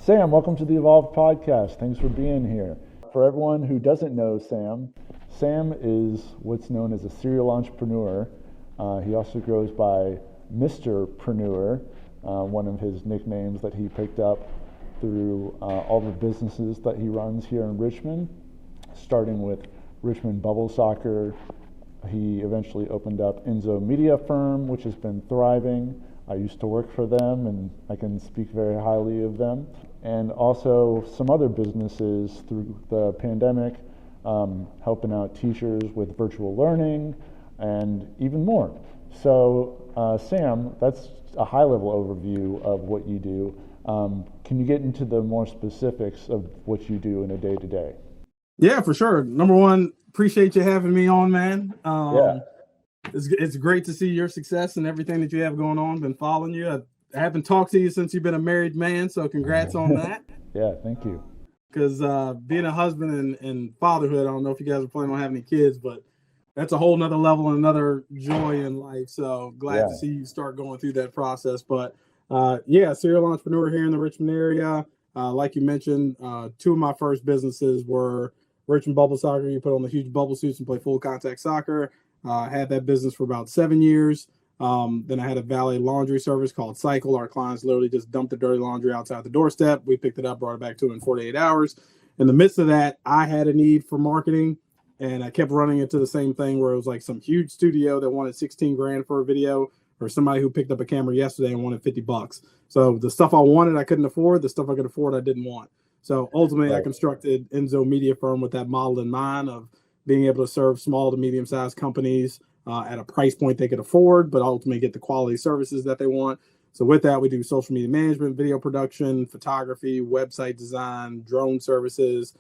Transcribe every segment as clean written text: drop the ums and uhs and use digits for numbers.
Sam, welcome to the Evolve podcast. Thanks for being here. For everyone who doesn't know Sam, Sam is what's known as a serial entrepreneur. He also goes by Mr. Preneur, one of his nicknames that he picked up through all the businesses that he runs here in Richmond, starting with Richmond Bubble Soccer. He eventually opened up Enzo Media Firm, which has been thriving. I used to work for them, and I can speak very highly of them. And also some other businesses through the pandemic, helping out teachers with virtual learning and even more. So Sam, that's a high-level overview of what you do. Can you get into the more specifics of what you do in a day-to-day? Yeah, for sure. Number one, appreciate you having me on, man. Yeah. It's great to see your success and everything that you have going on. Been following you. I haven't talked to you since you've been a married man, so congrats on that. Yeah, thank you. Because being a husband and fatherhood, I don't know if you guys are planning on having any kids, but that's a whole nother level and another joy in life. So glad to see you start going through that process. But serial entrepreneur here in the Richmond area. Like you mentioned, two of my first businesses were Richmond Bubble Soccer. You put on the huge bubble suits and play full contact soccer. Had that business for about 7 years. Then I had a valet laundry service called Cycle. Our clients literally just dumped the dirty laundry outside the doorstep. We picked it up, brought it back to them in 48 hours. In the midst of that, I had a need for marketing, and I kept running into the same thing where it was like some huge studio that wanted 16 grand for a video, or somebody who picked up a camera yesterday and wanted $50. So the stuff I wanted, I couldn't afford. The stuff I could afford, I didn't want. So ultimately, I constructed Enzo Media Firm with that model in mind of being able to serve small to medium-sized companies at a price point they could afford, but ultimately get the quality services that they want. So with that, we do social media management, video production, photography, website design, drone services.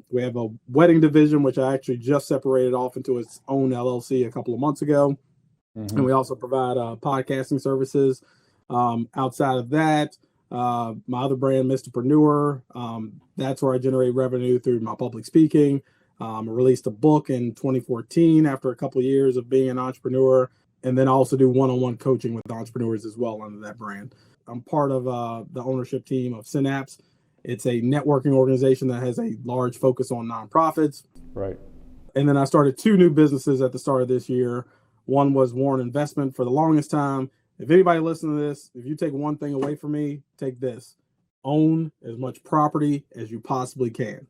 We have a wedding division, which I actually just separated off into its own LLC a couple of months ago. Mm-hmm. And we also provide podcasting services. Outside of that, my other brand, Mr. Preneur, that's where I generate revenue through my public speaking. I released a book in 2014 after a couple of years of being an entrepreneur, and then I also do one-on-one coaching with entrepreneurs as well under that brand. I'm part of the ownership team of Synapse. It's a networking organization that has a large focus on nonprofits. Right. And then I started two new businesses at the start of this year. One was Warren Investment. For the longest time, if anybody listening to this, if you take one thing away from me, take this: own as much property as you possibly can.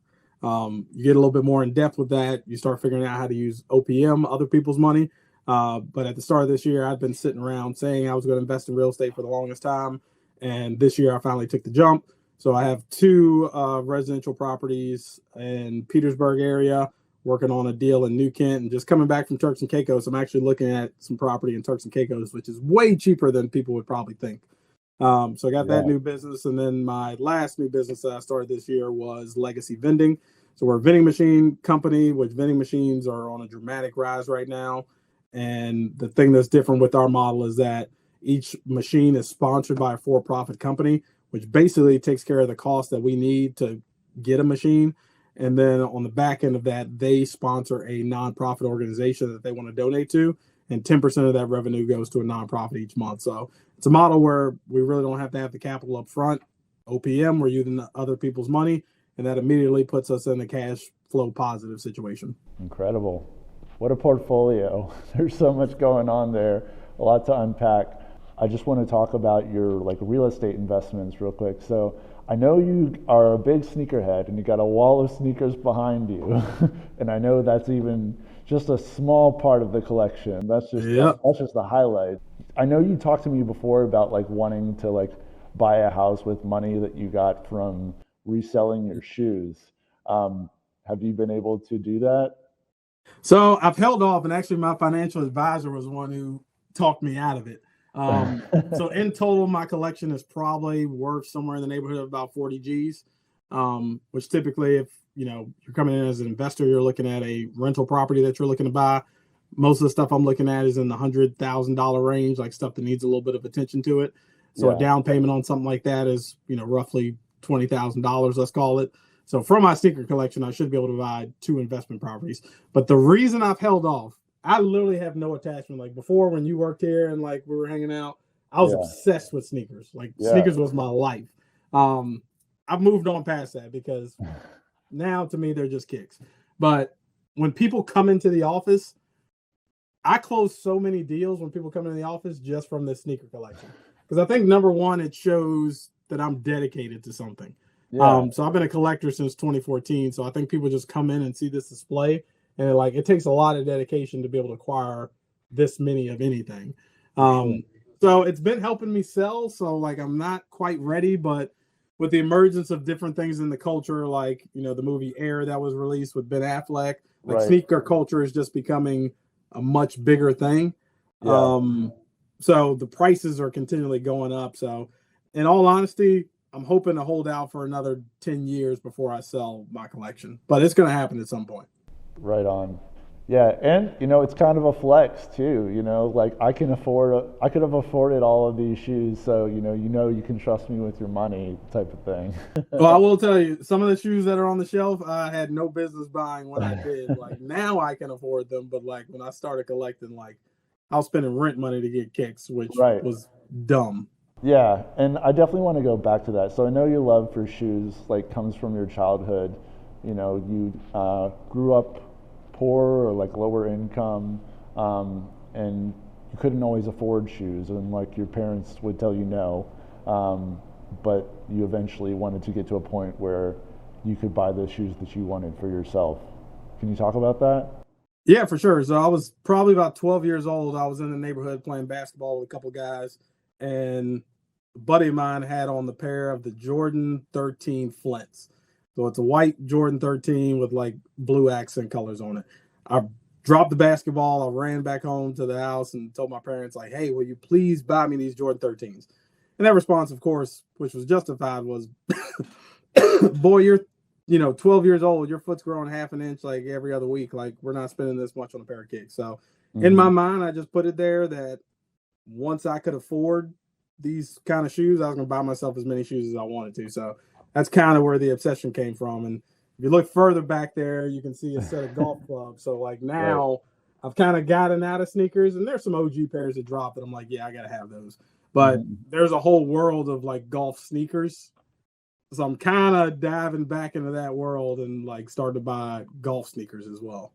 You get a little bit more in depth with that. You start figuring out how to use OPM, other people's money. But at the start of this year, I've been sitting around saying I was going to invest in real estate for the longest time. And this year I finally took the jump. So I have two residential properties in Petersburg area, working on a deal in New Kent, and just coming back from Turks and Caicos. I'm actually looking at some property in Turks and Caicos, which is way cheaper than people would probably think. So I got that new business. And then my last new business that I started this year was Legacy Vending. So we're a vending machine company, which vending machines are on a dramatic rise right now. And the thing that's different with our model is that each machine is sponsored by a for-profit company, which basically takes care of the cost that we need to get a machine. And then on the back end of that, they sponsor a nonprofit organization that they want to donate to. And 10% of that revenue goes to a nonprofit each month. So it's a model where we really don't have to have the capital up front. OPM, we're using other people's money, and that immediately puts us in a cash flow positive situation. Incredible. What a portfolio. There's so much going on there, a lot to unpack. I just want to talk about your real estate investments real quick. So I know you are a big sneakerhead and you got a wall of sneakers behind you. And I know that's even just a small part of the collection. That's just the highlight. I know you talked to me before about wanting to buy a house with money that you got from reselling your shoes. Have you been able to do that? So I've held off, and actually my financial advisor was the one who talked me out of it. So in total, my collection is probably worth somewhere in the neighborhood of about 40 G's, which typically, if you're coming in as an investor, you're looking at a rental property that you're looking to buy. Most of the stuff I'm looking at is in the $100,000 range, like stuff that needs a little bit of attention to it. So a down payment on something like that is, roughly $20,000, let's call it. So from my sneaker collection, I should be able to buy two investment properties. But the reason I've held off, I literally have no attachment. Like before, when you worked here and we were hanging out, I was obsessed with sneakers. Sneakers was my life. I've moved on past that because now to me they're just kicks. But when people come into the office, I close so many deals when people come into the office just from this sneaker collection. Because I think number one, it shows that I'm dedicated to something. Yeah. So I've been a collector since 2014. So I think people just come in and see this display, and like it takes a lot of dedication to be able to acquire this many of anything. So it's been helping me sell. So like I'm not quite ready, but with the emergence of different things in the culture, like the movie Air that was released with Ben Affleck, like sneaker culture is just becoming a much bigger thing. Yeah. So the prices are continually going up. So in all honesty, I'm hoping to hold out for another 10 years before I sell my collection, but it's going to happen at some point. Right on. Yeah, and it's kind of a flex too, like I could have afforded all of these shoes, so you can trust me with your money type of thing. Well, I will tell you, some of the shoes that are on the shelf, I had no business buying when I did. Like now I can afford them, but like when I started collecting, like I was spending rent money to get kicks, which was dumb. Yeah, and I definitely want to go back to that. So I know your love for shoes like comes from your childhood. You grew up poor or like lower income, and you couldn't always afford shoes, and like your parents would tell you no, but you eventually wanted to get to a point where you could buy the shoes that you wanted for yourself. Can you talk about that? Yeah, for sure. So I was probably about 12 years old. I was in the neighborhood playing basketball with a couple guys, and a buddy of mine had on the pair of the Jordan 13 Flints. So it's a white Jordan 13 with like blue accent colors on it. I dropped the basketball. I ran back home to the house and told my parents, like, hey, will you please buy me these Jordan 13s? And their response, of course, which was justified, was, boy, you're 12 years old. Your foot's growing half an inch like every other week. Like, we're not spending this much on a pair of kicks. So in my mind, I just put it there that once I could afford these kind of shoes, I was going to buy myself as many shoes as I wanted to. So that's kind of where the obsession came from. And if you look further back there, you can see a set of golf clubs. So like now I've kind of gotten out of sneakers, and there's some OG pairs that dropped that I'm like, yeah, I got to have those. But there's a whole world of like golf sneakers. So I'm kind of diving back into that world and like starting to buy golf sneakers as well.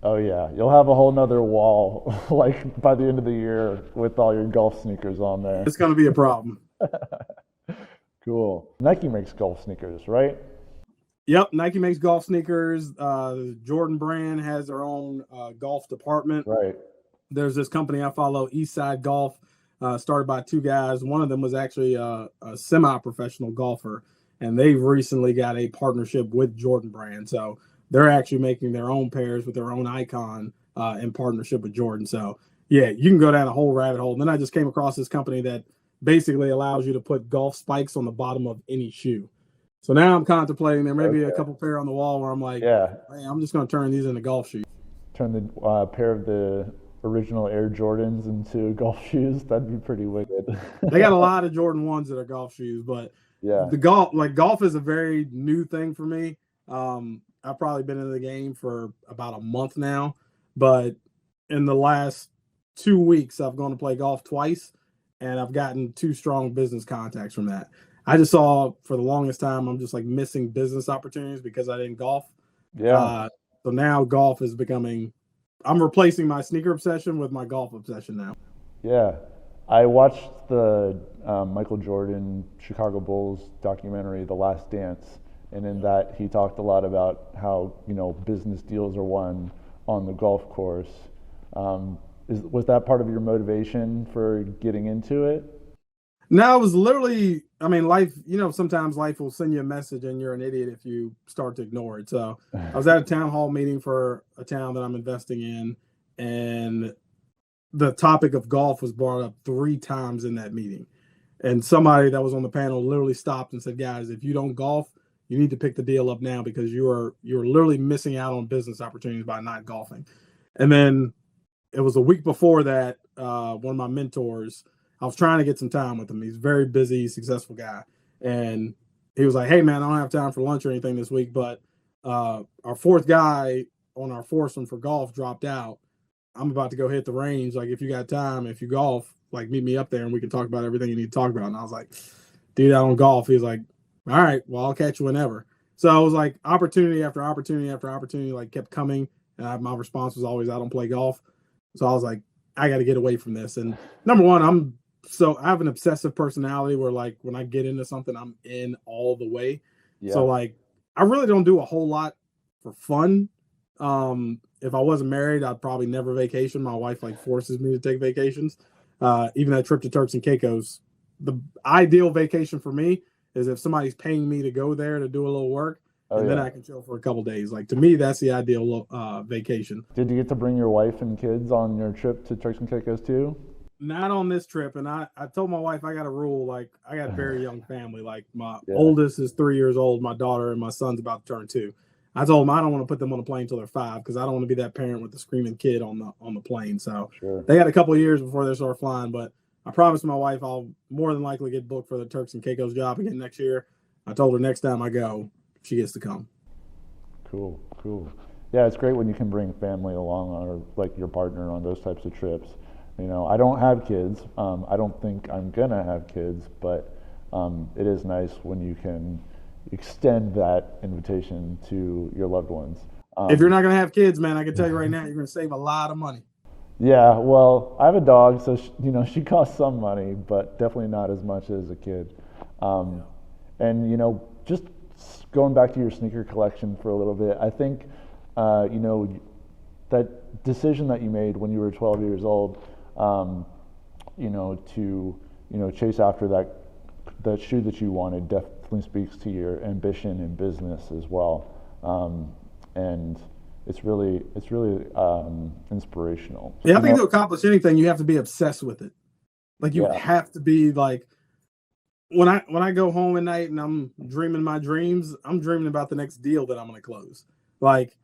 Oh yeah, you'll have a whole nother wall like by the end of the year with all your golf sneakers on there. It's going to be a problem. Cool. Nike makes golf sneakers, right? Yep, Nike makes golf sneakers. Jordan Brand has their own golf department. Right. There's this company I follow, Eastside Golf, started by two guys. One of them was actually a semi-professional golfer, and they've recently got a partnership with Jordan Brand. So they're actually making their own pairs with their own icon in partnership with Jordan. So yeah, you can go down a whole rabbit hole. And then I just came across this company that basically allows you to put golf spikes on the bottom of any shoe. So now I'm contemplating there may be a couple pair on the wall where I'm like, hey, I'm just going to turn these into golf shoes. Turn the pair of the original Air Jordans into golf shoes. That'd be pretty wicked. They got a lot of Jordan 1s that are golf shoes, but the golf is a very new thing for me. I've probably been in the game for about a month now, but in the last 2 weeks, I've gone to play golf twice, and I've gotten 2 strong business contacts from that. I just saw for the longest time, I'm just like missing business opportunities because I didn't golf. Yeah. So now golf is becoming, I'm replacing my sneaker obsession with my golf obsession now. Yeah. I watched the Michael Jordan Chicago Bulls documentary, The Last Dance. And in that, he talked a lot about how, business deals are won on the golf course. Was that part of your motivation for getting into it? No, it was literally, life, sometimes life will send you a message and you're an idiot if you start to ignore it. So I was at a town hall meeting for a town that I'm investing in, and the topic of golf was brought up 3 times in that meeting. And somebody that was on the panel literally stopped and said, guys, if you don't golf, you need to pick the deal up now because you're literally missing out on business opportunities by not golfing. And then it was a week before that, one of my mentors, I was trying to get some time with him. He's a very busy, successful guy. And he was like, hey, man, I don't have time for lunch or anything this week, but our 4th guy on our foursome for golf dropped out. I'm about to go hit the range. Like, if you got time, if you golf, like, meet me up there and we can talk about everything you need to talk about. And I was like, dude, I don't golf. He's like, all right, well, I'll catch you whenever. So it was like opportunity after opportunity after opportunity, like kept coming. And my response was always, I don't play golf. So I was like, I got to get away from this. And number one, I have an obsessive personality where like when I get into something, I'm in all the way. Yeah. So like, I really don't do a whole lot for fun. If I wasn't married, I'd probably never vacation. My wife like forces me to take vacations. Even that trip to Turks and Caicos, the ideal vacation for me is if somebody's paying me to go there to do a little work, then I can chill for a couple days. Like to me, that's the ideal vacation. Did you get to bring your wife and kids on your trip to Turks and Caicos too? Not on this trip. And I told my wife I got a rule. Like I got a very young family. Like my oldest is 3 years old, my daughter, and my son's about to turn 2. I told them I don't want to put them on a plane until they're 5 because I don't want to be that parent with the screaming kid on the plane. So they got a couple of years before they start flying. But I promised my wife I'll more than likely get booked for the Turks and Caicos job again next year. I told her next time I go, she gets to come. Cool. Yeah, it's great when you can bring family along or like your partner on those types of trips. You know, I don't have kids. I don't think I'm gonna have kids, but it is nice when you can extend that invitation to your loved ones. If you're not going to have kids, man, I can tell you right now, you're going to save a lot of money. Yeah, well, I have a dog, so she costs some money, but definitely not as much as a kid. And just going back to your sneaker collection for a little bit, I think that decision that you made when you were 12 years old, to chase after that shoe that you wanted definitely speaks to your ambition in business as well, and it's really inspirational. Yeah, I think to accomplish anything, you have to be obsessed with it. Like you have to be like, when I go home at night and I'm dreaming my dreams, I'm dreaming about the next deal that I'm going to close. Like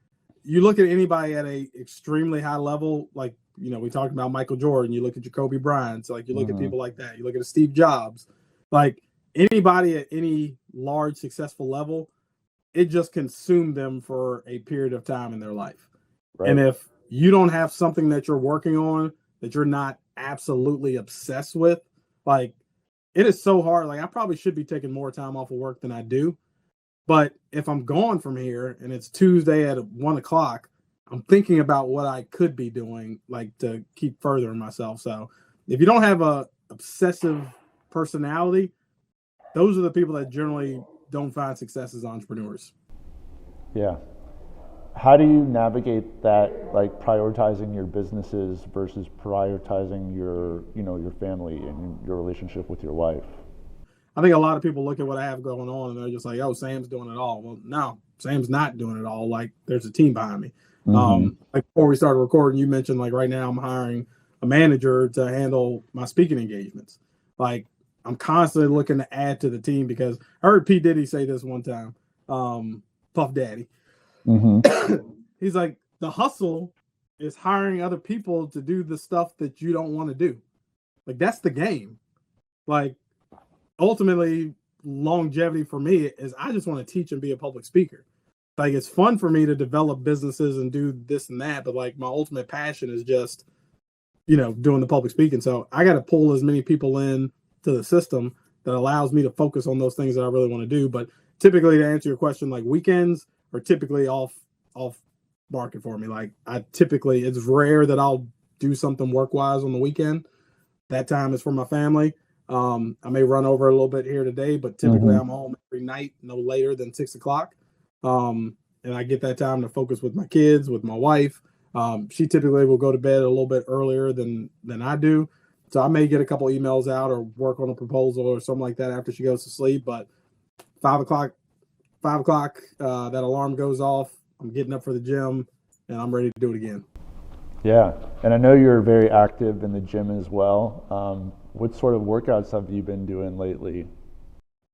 you look at anybody at a extremely high level, like we talked about Michael Jordan. You look at Kobe Bryant. So like you look at people like that. You look at Steve Jobs. Like anybody at any large successful level, it just consumed them for a period of time in their life. Right. And if you don't have something that you're working on that you're not absolutely obsessed with, like it is so hard. Like I probably should be taking more time off of work than I do. But if I'm gone from here and it's Tuesday at 1:00, I'm thinking about what I could be doing, like to keep furthering myself. So if you don't have a obsessive personality, those are the people that generally don't find success as entrepreneurs. Yeah. How do you navigate that, like prioritizing your businesses versus prioritizing your family and your relationship with your wife? I think a lot of people look at what I have going on and they're just like, oh, Sam's doing it all. Well, no, Sam's not doing it all. Like there's a team behind me. Like before we started recording, you mentioned like right now I'm hiring a manager to handle my speaking engagements. Like I'm constantly looking to add to the team because I heard P. Diddy say this one time, Puff Daddy. He's like, the hustle is hiring other people to do the stuff that you don't want to do. Like that's the game. Like ultimately longevity for me is I just want to teach and be a public speaker. Like it's fun for me to develop businesses and do this and that, but like my ultimate passion is just, doing the public speaking. So I got to pull as many people in to the system that allows me to focus on those things that I really want to do. But typically, to answer your question, like weekends are typically off market for me. Like it's rare that I'll do something work wise on the weekend. That time is for my family. I may run over a little bit here today, but typically I'm home every night, no later than 6:00. And I get that time to focus with my kids, with my wife. She typically will go to bed a little bit earlier than I do. So I may get a couple emails out or work on a proposal or something like that after she goes to sleep. But 5:00, that alarm goes off. I'm getting up for the gym and I'm ready to do it again. Yeah. And I know you're very active in the gym as well. What sort of workouts have you been doing lately?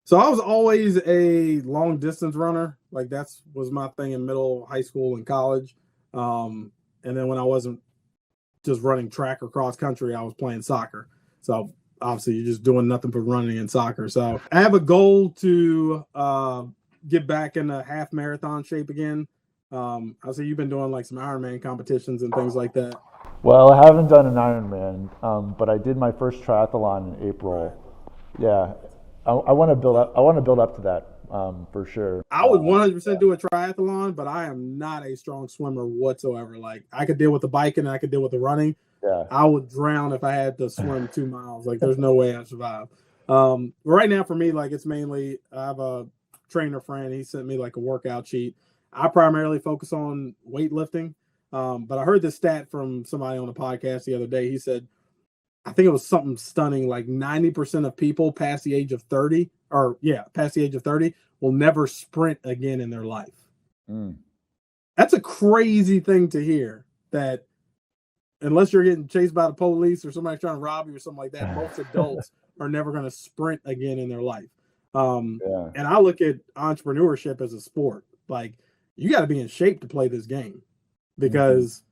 So I was always a long distance runner. Like was my thing in middle, high school, and college. And then when I wasn't just running track or cross country, I was playing soccer. So obviously you're just doing nothing but running in soccer. So I have a goal to get back in a half marathon shape again. I see you've been doing like some Ironman competitions and things like that. Well, I haven't done an Ironman, but I did my first triathlon in April. Yeah, I want to build up. I want to build up to that for sure. I would 100% do a triathlon, but I am not a strong swimmer whatsoever. Like, I could deal with the biking and I could deal with the running. Yeah. I would drown if I had to swim 2 miles. Like, there's no way I'd survive. Right now for me, like, it's mainly, I have a trainer friend. He sent me like a workout sheet. I primarily focus on weightlifting. But I heard this stat from somebody on a podcast the other day. He said, I think it was something stunning, like 90% of people past the age of 30, will never sprint again in their life. That's a crazy thing to hear, that unless you're getting chased by the police or somebody trying to rob you or something like that, most adults are never going to sprint again in their life. And I look at entrepreneurship as a sport. Like, you got to be in shape to play this game, because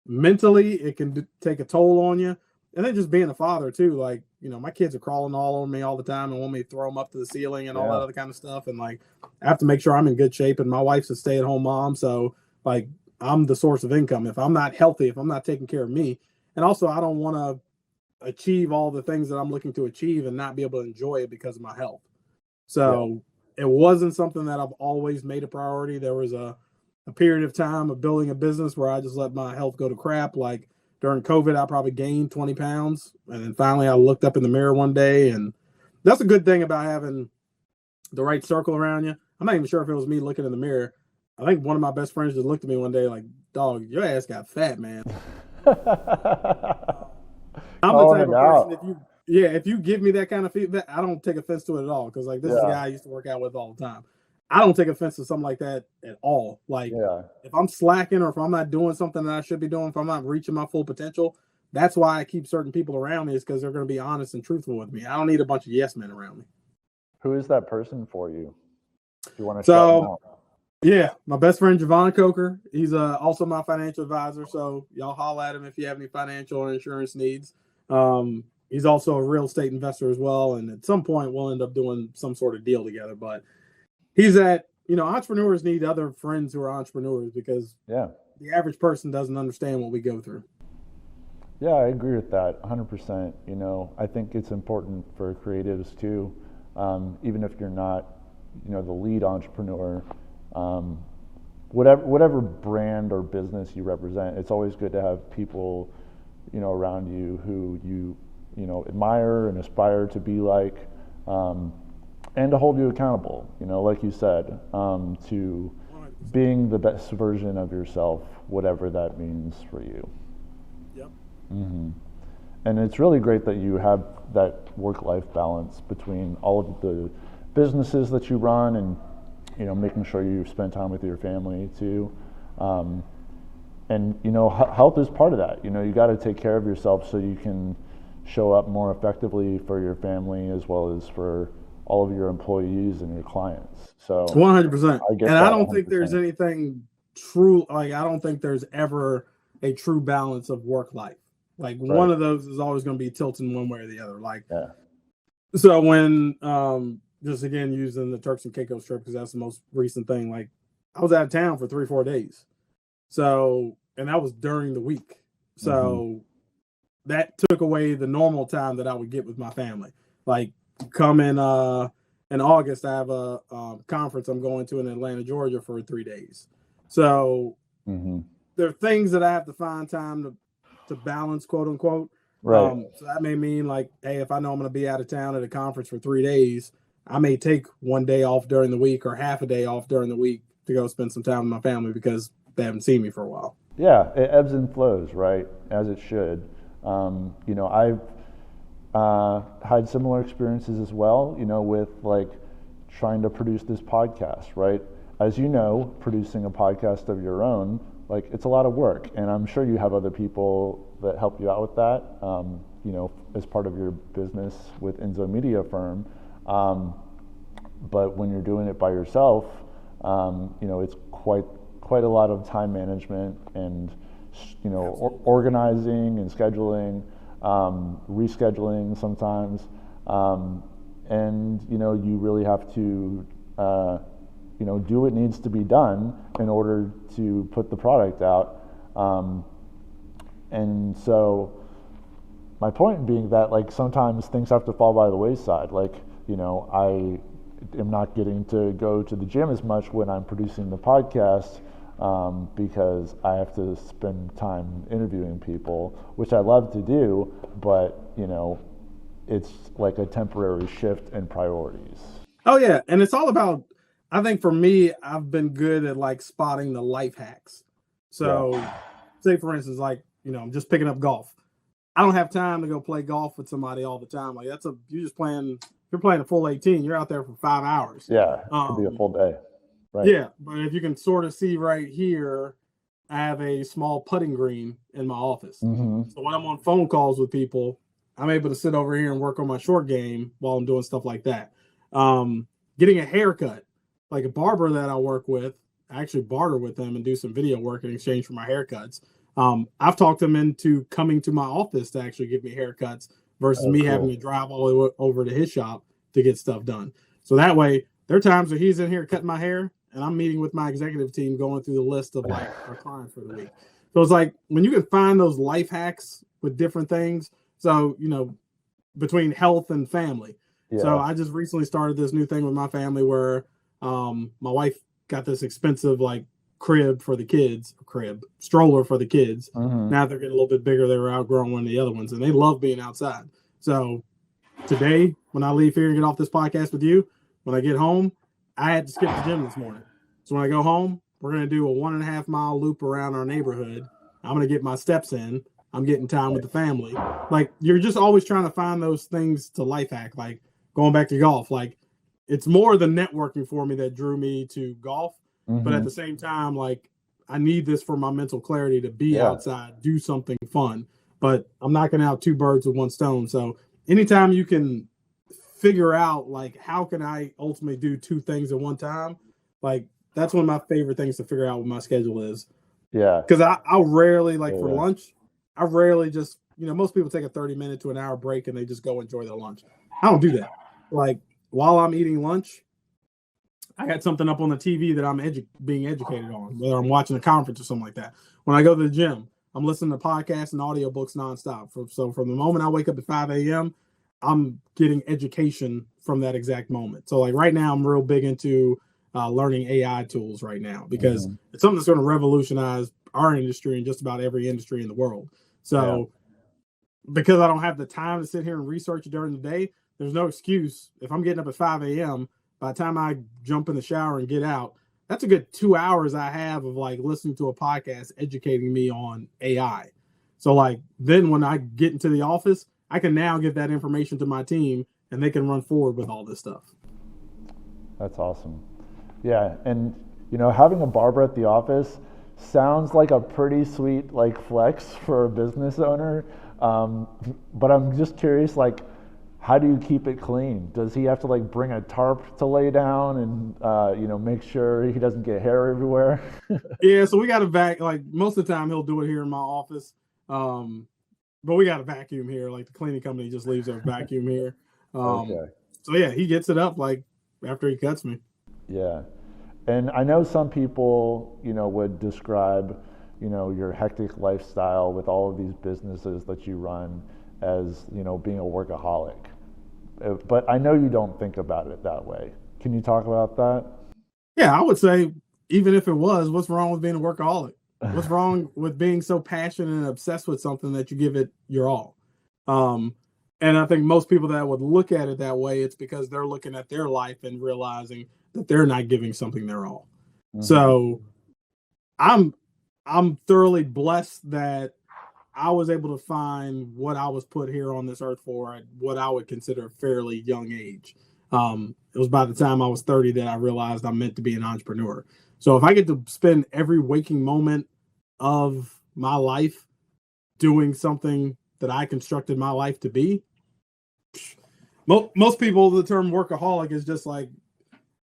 mentally it can take a toll on you. And then just being a father too, like, you know, my kids are crawling all over me all the time and want me to throw them up to the ceiling and all that other kind of stuff. And like, I have to make sure I'm in good shape. And my wife's a stay-at-home mom, so like, I'm the source of income. If I'm not healthy, if I'm not taking care of me, and also I don't want to achieve all the things that I'm looking to achieve and not be able to enjoy it because of my health. So it wasn't something that I've always made a priority. There was a period of time of building a business where I just let my health go to crap. Like, during COVID, I probably gained 20 pounds. And then finally I looked up in the mirror one day, and that's a good thing about having the right circle around you. I'm not even sure if it was me looking in the mirror. I think one of my best friends just looked at me one day like, dog, your ass got fat, man. I'm the type of person, if you give me that kind of feedback, I don't take offense to it at all. Cause like, this is a guy I used to work out with all the time. I don't take offense to something like that at all. Like, if I'm slacking or if I'm not doing something that I should be doing, if I'm not reaching my full potential, that's why I keep certain people around me, is because they're going to be honest and truthful with me. I don't need a bunch of yes men around me. Who is that person for you? Do you want to shout him out? Yeah, my best friend, Javon Coker. He's also my financial advisor. So y'all holler at him if you have any financial or insurance needs. He's also a real estate investor as well. And at some point we'll end up doing some sort of deal together, but he's entrepreneurs need other friends who are entrepreneurs, because the average person doesn't understand what we go through. Yeah, I agree with that 100%. You know, I think it's important for creatives too, even if you're not, you know, the lead entrepreneur, whatever brand or business you represent, it's always good to have people, you know, around you who you know, admire and aspire to be like, and to hold you accountable, you know, like you said, to being the best version of yourself, whatever that means for you. Yep. And it's really great that you have that work-life balance between all of the businesses that you run, and, you know, making sure you spend time with your family too. And, you know, health is part of that. You know, you got to take care of yourself so you can show up more effectively for your family as well as for all of your employees and your clients. So 100%. And I don't think there's anything true. Like, I don't think there's ever a true balance of work life. Like, one of those is always going to be tilting one way or the other. Like, so when, just again, using the Turks and Caicos trip, because that's the most recent thing. Like, I was out of town for 3-4 days. So, and that was during the week. So that took away the normal time that I would get with my family. Like, come in August, I have a conference I'm going to in Atlanta, Georgia for 3 days. So there are things that I have to find time to balance, quote unquote. So that may mean, like, hey, if I know I'm going to be out of town at a conference for 3 days, I may take 1 day off during the week or half a day off during the week to go spend some time with my family because they haven't seen me for a while. Yeah, it ebbs and flows, right? As it should. You know, I've had similar experiences as well, you know, with like trying to produce this podcast, right? As you know, producing a podcast of your own, like, it's a lot of work, and I'm sure you have other people that help you out with that, you know, as part of your business with Enzo Media Firm. But when you're doing it by yourself, you know, it's quite a lot of time management and, you know, organizing and scheduling, rescheduling sometimes, and, you know, you really have to, you know, do what needs to be done in order to put the product out. And so my point being that, like, sometimes things have to fall by the wayside. Like, you know, am not getting to go to the gym as much when I'm producing the podcast because I have to spend time interviewing people, which I love to do, but it's like a temporary shift in priorities. Oh yeah, and it's all about. I think for me, I've been good at like spotting the life hacks. So, say for instance, like I'm just picking up golf. I don't have time to go play golf with somebody all the time. Like you're playing a full 18. You're out there for 5 hours. Yeah, it could be a full day. Right. Yeah, but if you can sort of see right here, I have a small putting green in my office. Mm-hmm. So when I'm on phone calls with people, I'm able to sit over here and work on my short game while I'm doing stuff like that. Getting a haircut, like a barber that I work with, I actually barter with them and do some video work in exchange for my haircuts. I've talked them into coming to my office to actually give me haircuts versus me having to drive all the way over to his shop to get stuff done. So that way, there are times where he's in here cutting my hair and I'm meeting with my executive team going through the list of like our clients for the week. So it's like when you can find those life hacks with different things. So, between health and family. Yeah. So I just recently started this new thing with my family where my wife got this expensive like stroller for the kids. Mm-hmm. Now they're getting a little bit bigger. They were outgrowing one of the other ones and they love being outside. So today, when I leave here and get off this podcast with you, when I get home, I had to skip the gym this morning. So when I go home, we're going to do a 1.5 mile loop around our neighborhood. I'm going to get my steps in. I'm getting time with the family. Like you're just always trying to find those things to life hack. Like going back to golf, like it's more the networking for me that drew me to golf. Mm-hmm. But at the same time, like I need this for my mental clarity to be outside, do something fun. But I'm knocking out 2 birds with 1 stone. So anytime you can figure out like how can I ultimately do 2 things at one time, like that's one of my favorite things to figure out what my schedule is. Yeah. Because I'll rarely for lunch, I rarely just, most people take a 30-minute to an hour break and they just go enjoy their lunch. I don't do that. Like while I'm eating lunch, I got something up on the TV that I'm being educated on, whether I'm watching a conference or something like that. When I go to the gym, I'm listening to podcasts and audiobooks nonstop. So from the moment I wake up at 5 a.m., I'm getting education from that exact moment. So like right now, I'm real big into learning AI tools right now because it's something that's going to revolutionize our industry and just about every industry in the world. So because I don't have the time to sit here and research during the day, there's no excuse. If I'm getting up at 5 a.m., by the time I jump in the shower and get out, that's a good 2 hours I have of like listening to a podcast educating me on AI. So like then when I get into the office, I can now give that information to my team and they can run forward with all this stuff. That's awesome. Yeah. And, having a barber at the office sounds like a pretty sweet like flex for a business owner. But I'm just curious, like, how do you keep it clean? Does he have to like bring a tarp to lay down and, make sure he doesn't get hair everywhere? Yeah. So we got a like most of the time he'll do it here in my office. But we got a vacuum here. Like the cleaning company just leaves a vacuum here. So yeah, he gets it up like after he cuts me. Yeah. And I know some people, would describe, your hectic lifestyle with all of these businesses that you run as, being a workaholic. But I know you don't think about it that way. Can you talk about that? Yeah, I would say even if it was, what's wrong with being a workaholic? What's wrong with being so passionate and obsessed with something that you give it your all? And I think most people that would look at it that way, it's because they're looking at their life and realizing that they're not giving something their all. Mm-hmm. So I'm thoroughly blessed that I was able to find what I was put here on this earth for at what I would consider a fairly young age. It was by the time I was 30 that I realized I'm meant to be an entrepreneur. So if I get to spend every waking moment of my life doing something that I constructed my life to be, most people, the term workaholic is just like,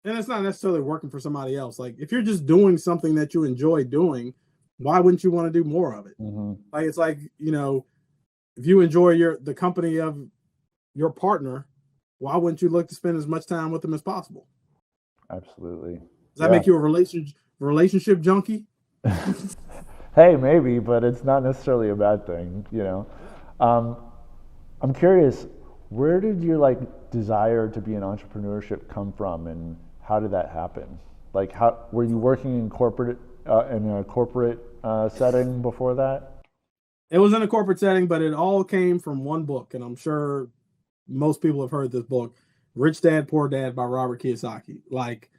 and it's not necessarily working for somebody else. Like if you're just doing something that you enjoy doing, why wouldn't you want to do more of it? Mm-hmm. Like it's like, if you enjoy the company of your partner, why wouldn't you look to spend as much time with them as possible? Absolutely. Does that make you a relationship junkie? Hey, maybe, but it's not necessarily a bad thing, I'm curious, Where did your desire to be an entrepreneurship come from, and how did that happen? Like, how were you working in a corporate setting before that? It was in a corporate setting, but it all came from one book, and I'm sure most people have heard this book, Rich Dad Poor Dad by Robert Kiyosaki. Like,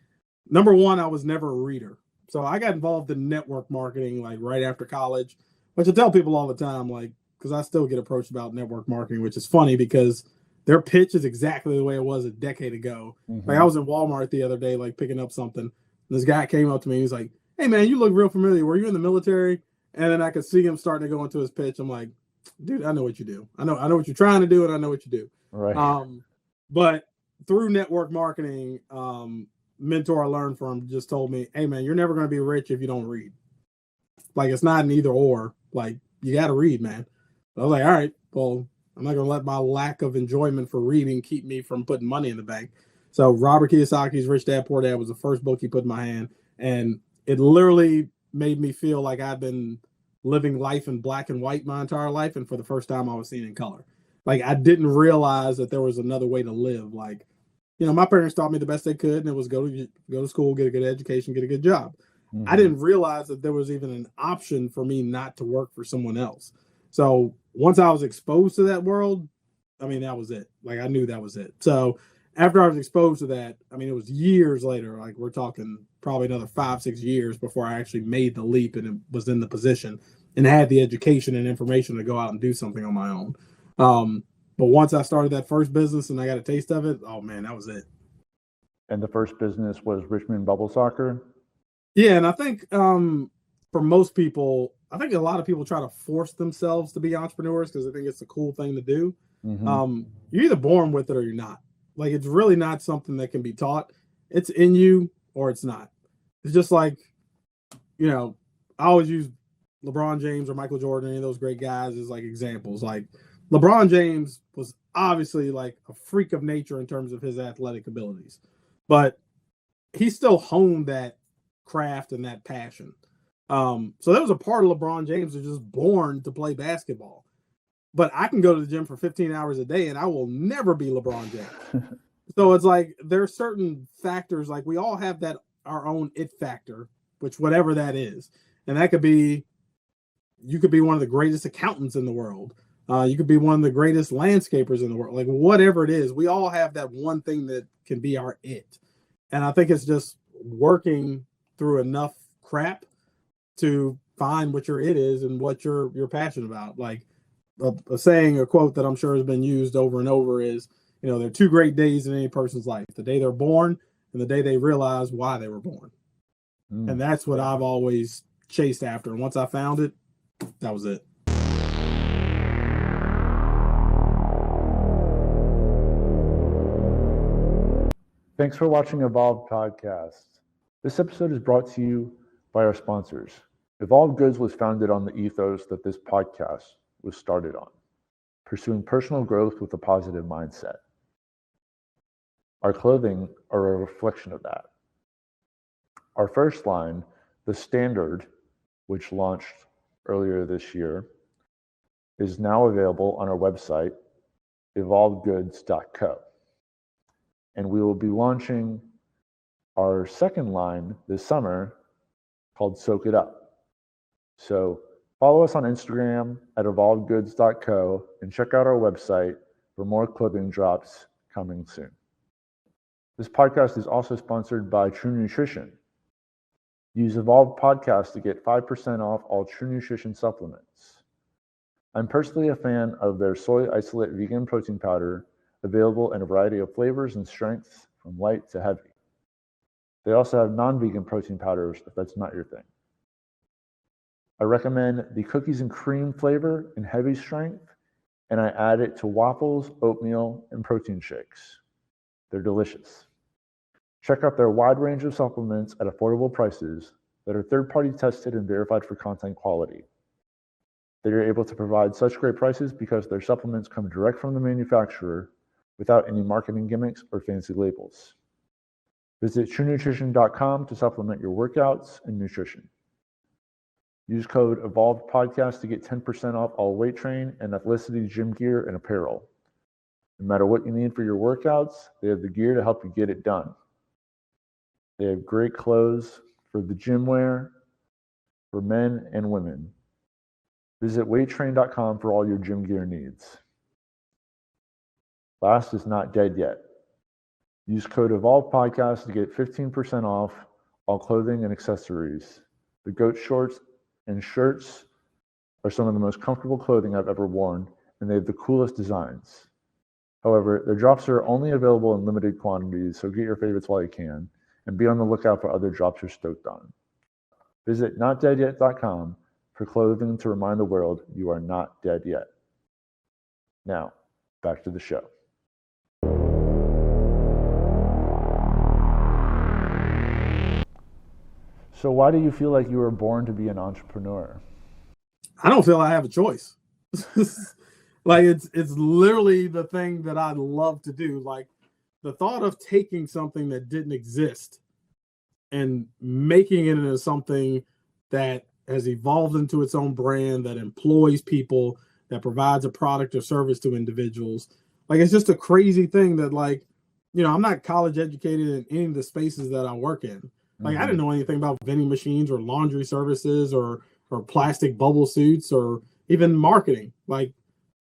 number one, I was never a reader. So I got involved in network marketing like right after college, which I tell people all the time, like, because I still get approached about network marketing, which is funny because their pitch is exactly the way it was a decade ago. Mm-hmm. Like, I was in Walmart the other day, like picking up something. And this guy came up to me. He's like, "Hey man, you look real familiar. Were you in the military?" And then I could see him starting to go into his pitch. I'm like, "Dude, I know what you do. I know what you're trying to do, and I know what you do." Right. But through network marketing, mentor I learned from just told me, "Hey man, you're never going to be rich if you don't read. Like, it's not an either or. Like, you got to read, man." I was like, "All right, well, I'm not going to let my lack of enjoyment for reading keep me from putting money in the bank." So Robert Kiyosaki's Rich Dad Poor Dad was the first book he put in my hand, and it literally made me feel like I've been living life in black and white my entire life, and for the first time I was seeing in color. Like, I didn't realize that there was another way to live. Like, my parents taught me the best they could, and it was go to school, get a good education, get a good job. Mm-hmm. I didn't realize that there was even an option for me not to work for someone else. So once I was exposed to that world, I mean, that was it. Like, I knew that was it. So after I was exposed to that, I mean, it was years later, like we're talking probably another 5-6 years before I actually made the leap and was in the position and had the education and information to go out and do something on my own. But once I started that first business and I got a taste of it, oh man, that was it. And the first business was Richmond Bubble Soccer? Yeah, and I think for most people, I think a lot of people try to force themselves to be entrepreneurs because they think it's a cool thing to do. Mm-hmm. You're either born with it or you're not. Like, it's really not something that can be taught. It's in you or it's not. It's just like, I always use LeBron James or Michael Jordan, any of those great guys, as like examples. Like, LeBron James was obviously like a freak of nature in terms of his athletic abilities, but he still honed that craft and that passion. So there was a part of LeBron James who's just born to play basketball. But I can go to the gym for 15 hours a day and I will never be LeBron James. So it's like there are certain factors, like we all have that our own it factor, which whatever that is. And that could be, you could be one of the greatest accountants in the world. You could be one of the greatest landscapers in the world. Like, whatever it is, we all have that one thing that can be our it. And I think it's just working through enough crap to find what your it is and what you're passionate about. Like a saying, a quote that I'm sure has been used over and over is, there are 2 great days in any person's life: the day they're born and the day they realize why they were born. And that's what I've always chased after. And once I found it, that was it. Thanks for watching Evolved Podcast. This episode is brought to you by our sponsors. Evolved Goods was founded on the ethos that this podcast was started on, pursuing personal growth with a positive mindset. Our clothing are a reflection of that. Our first line, the Standard, which launched earlier this year, is now available on our website, evolvedgoods.co. And we will be launching our second line this summer called Soak It Up. So follow us on Instagram at evolvedgoods.co and check out our website for more clothing drops coming soon. This podcast is also sponsored by True Nutrition. Use Evolved Podcast to get 5% off all True Nutrition supplements. I'm personally a fan of their soy isolate vegan protein powder, available in a variety of flavors and strengths from light to heavy. They also have non-vegan protein powders if that's not your thing. I recommend the cookies and cream flavor in heavy strength, and I add it to waffles, oatmeal, and protein shakes. They're delicious. Check out their wide range of supplements at affordable prices that are third-party tested and verified for content quality. They are able to provide such great prices because their supplements come direct from the manufacturer without any marketing gimmicks or fancy labels. Visit TrueNutrition.com to supplement your workouts and nutrition. Use code EvolvedPodcast to get 10% off all weight train and athleticity gym gear and apparel. No matter what you need for your workouts, they have the gear to help you get it done. They have great clothes for the gym wear, for men and women. Visit weighttrain.com for all your gym gear needs. Last is not dead yet. Use code EVOLVEPODCAST to get 15% off all clothing and accessories. The goat shorts and shirts are some of the most comfortable clothing I've ever worn, and they have the coolest designs. However, their drops are only available in limited quantities, so get your favorites while you can, and be on the lookout for other drops you're stoked on. Visit notdeadyet.com for clothing to remind the world you are not dead yet. Now, back to the show. So why do you feel like you were born to be an entrepreneur? I don't feel I have a choice. Like it's literally the thing that I love to do. Like the thought of taking something that didn't exist and making it into something that has evolved into its own brand, that employs people, that provides a product or service to individuals. Like it's just a crazy thing that, like, you know, I'm not college educated in any of the spaces that I work in. Like I didn't know anything about vending machines or laundry services or plastic bubble suits or even marketing. Like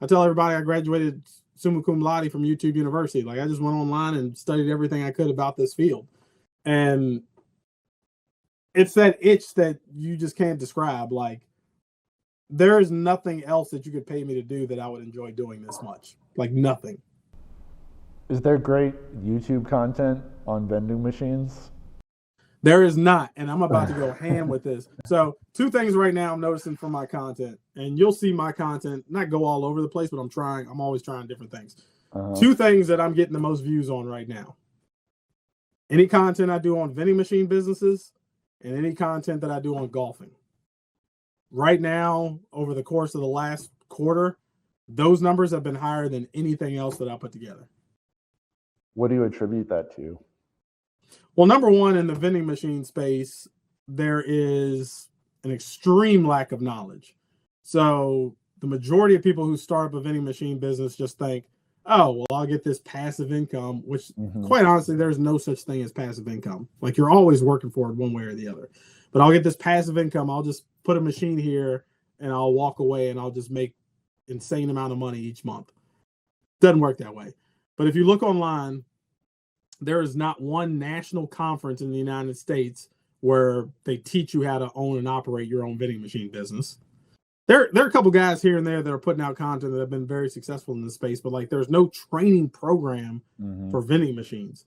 I tell everybody I graduated summa cum laude from YouTube University. Like I just went online and studied everything I could about this field. And it's that itch that you just can't describe. Like there is nothing else that you could pay me to do that I would enjoy doing this much. Like nothing. Is there great YouTube content on vending machines? There is not, and I'm about to go ham with this. So 2 things right now I'm noticing from my content, and you'll see my content not go all over the place, but I'm always trying different things. 2 things that I'm getting the most views on right now. Any content I do on vending machine businesses and any content that I do on golfing. Right now, over the course of the last quarter, those numbers have been higher than anything else that I put together. What do you attribute that to? Well, number one, in the vending machine space, there is an extreme lack of knowledge. So the majority of people who start up a vending machine business just think, oh, well, I'll get this passive income, which quite honestly, there's no such thing as passive income. Like you're always working for it one way or the other. But I'll get this passive income. I'll just put a machine here and I'll walk away and I'll just make insane amount of money each month. Doesn't work that way. But if you look online, there is not one national conference in the United States where they teach you how to own and operate your own vending machine business. There are a couple guys here and there that are putting out content that have been very successful in this space, but like there's no training program for vending machines.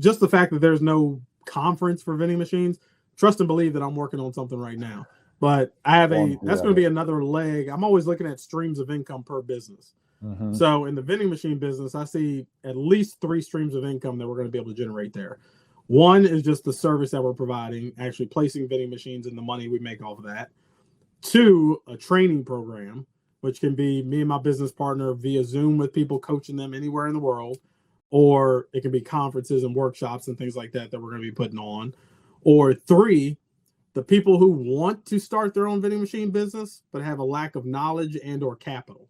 Just the fact that there's no conference for vending machines, trust and believe that I'm working on something right now. But I have that's going to be another leg. I'm always looking at streams of income per business. So in the vending machine business, I see at least 3 streams of income that we're going to be able to generate there. One is just the service that we're providing, actually placing vending machines and the money we make off of that. 2, a training program, which can be me and my business partner via Zoom with people coaching them anywhere in the world, or it can be conferences and workshops and things like that that we're going to be putting on. Or 3, the people who want to start their own vending machine business but have a lack of knowledge and or capital.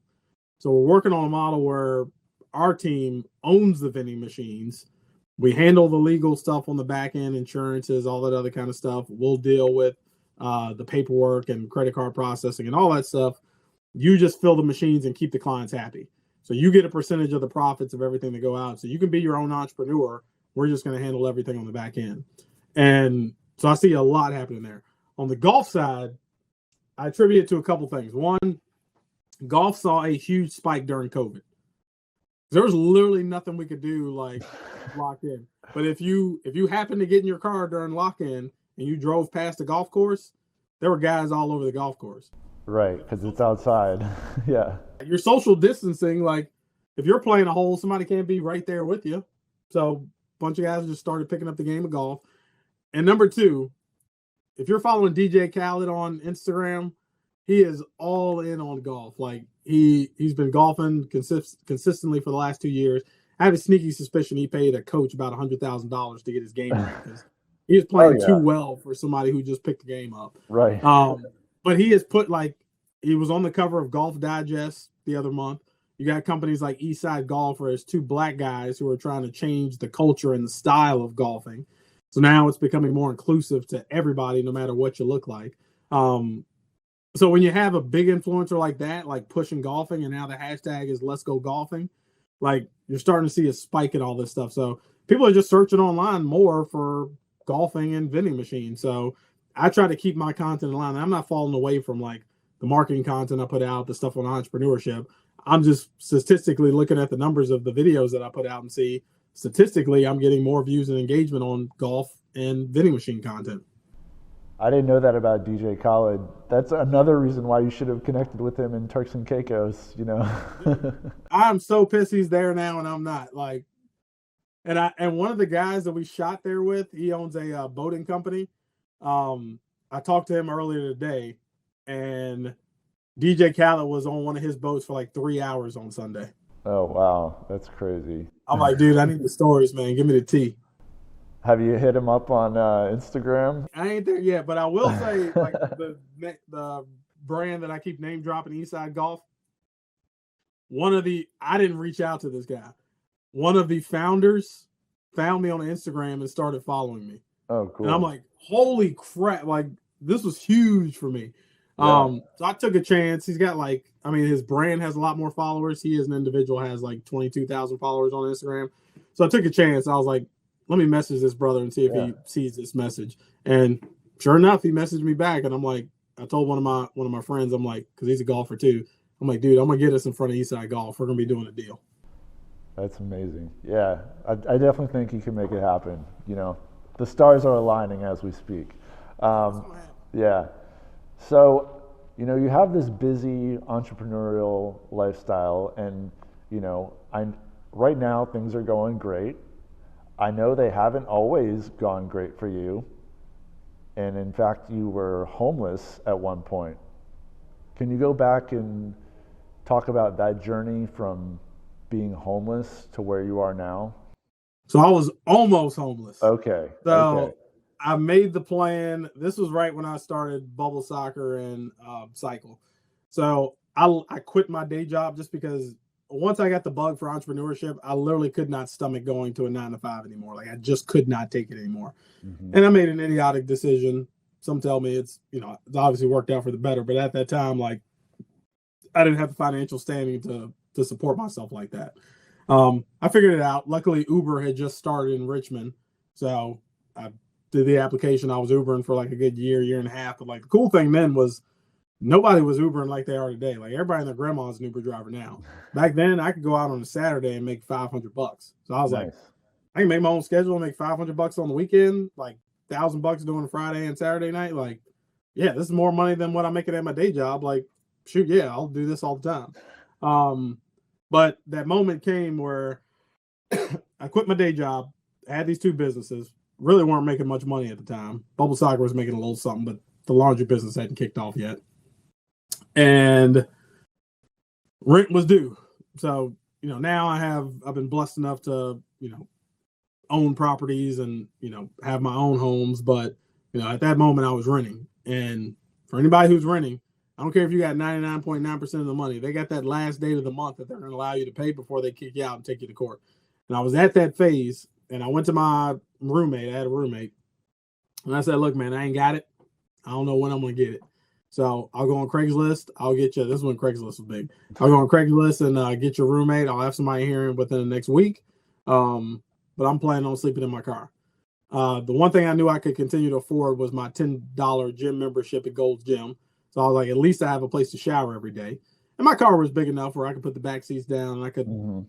So we're working on a model where our team owns the vending machines. We handle the legal stuff on the back end, insurances, all that other kind of stuff. We'll deal with the paperwork and credit card processing and all that stuff. You just fill the machines and keep the clients happy. So you get a percentage of the profits of everything that go out. So you can be your own entrepreneur. We're just going to handle everything on the back end. And so I see a lot happening there. On the golf side, I attribute it to a couple things. One, golf saw a huge spike during COVID. There was literally nothing we could do like lock in. But if you happen to get in your car during lock-in and you drove past the golf course, there were guys all over the golf course. Right, because it's outside. Yeah. You're social distancing. Like if you're playing a hole, somebody can't be right there with you. So a bunch of guys just started picking up the game of golf. And number 2, if you're following DJ Khaled on Instagram, he is all in on golf. Like he's been golfing consistently for the last 2 years. I have a sneaky suspicion he paid a coach about $100,000 to get his game right because he is playing too well for somebody who just picked the game up. Right. But he has put he was on the cover of Golf Digest the other month. You got companies like Eastside Golf, where there's two black guys who are trying to change the culture and the style of golfing. So now it's becoming more inclusive to everybody, no matter what you look like. So when you have a big influencer like that, like pushing golfing, and now the hashtag is Let's Go Golfing, like you're starting to see a spike in all this stuff. So people are just searching online more for golfing and vending machines. So I try to keep my content in line. I'm not falling away from like the marketing content I put out, the stuff on entrepreneurship. I'm just statistically looking at the numbers of the videos that I put out and see statistically I'm getting more views and engagement on golf and vending machine content. I didn't know that about DJ Khaled. That's another reason why you should have connected with him in Turks and Caicos, you know. I'm so pissed he's there now and I'm not. Like, and one of the guys that we shot there with, he owns a boating company. I talked to him earlier today, and DJ Khaled was on one of his boats for like 3 hours on Sunday. Oh, wow. That's crazy. I'm like, dude, I need the stories, man. Give me the tea. Have you hit him up on Instagram? I ain't there yet, but I will say, like, the brand that I keep name dropping, Eastside Golf, I didn't reach out to this guy. One of the founders found me on Instagram and started following me. Oh, cool. And I'm like, holy crap. Like, this was huge for me. Yeah. So I took a chance. He's got his brand has a lot more followers. He as an individual has like 22,000 followers on Instagram. So I took a chance. I was like, let me message this brother and see if he sees this message. And sure enough, he messaged me back. And I'm like, I told one of my friends, I'm like, because he's a golfer too. I'm like, dude, I'm gonna get us in front of Eastside Golf. We're gonna be doing a deal. That's amazing. Yeah, I definitely think you can make it happen. You know, the stars are aligning as we speak. Yeah. So, you know, you have this busy entrepreneurial lifestyle, and you know, right now things are going great. I know they haven't always gone great for you. And in fact, you were homeless at one point. Can you go back and talk about that journey from being homeless to where you are now? So I was almost homeless. Okay. So I made the plan. This was right when I started bubble soccer and cycle. So I quit my day job just because once I got the bug for entrepreneurship, I literally could not stomach going to a 9-to-5 anymore. Like I just could not take it anymore. Mm-hmm. And I made an idiotic decision. Some tell me it's obviously worked out for the better, but at that time, like I didn't have the financial standing to support myself like that. I figured it out. Luckily, Uber had just started in Richmond. So I did the application. I was Ubering for like a good year and a half. But like the cool thing then was nobody was Ubering like they are today. Like everybody and their grandma's an Uber driver now. Back then, I could go out on a Saturday and make $500. So I was like, I can make my own schedule and make $500 on the weekend, like $1,000 doing Friday and Saturday night. Like, yeah, this is more money than what I'm making at my day job. Like, shoot, yeah, I'll do this all the time. But that moment came where I quit my day job. I had these two businesses. Really weren't making much money at the time. Bubble Soccer was making a little something, but the laundry business hadn't kicked off yet. And rent was due. So, now I've been blessed enough to, own properties and, have my own homes. But, at that moment I was renting. And for anybody who's renting, I don't care if you got 99.9% of the money. They got that last date of the month that they're going to allow you to pay before they kick you out and take you to court. And I was at that phase, and I went to my roommate. I had a roommate. And I said, look, man, I ain't got it. I don't know when I'm going to get it. So I'll go on Craigslist. I'll get you. This is when Craigslist was big. I'll go on Craigslist and get your roommate. I'll have somebody here within the next week. But I'm planning on sleeping in my car. The one thing I knew I could continue to afford was my $10 gym membership at Gold's Gym. So I was like, at least I have a place to shower every day. And my car was big enough where I could put the back seats down and I could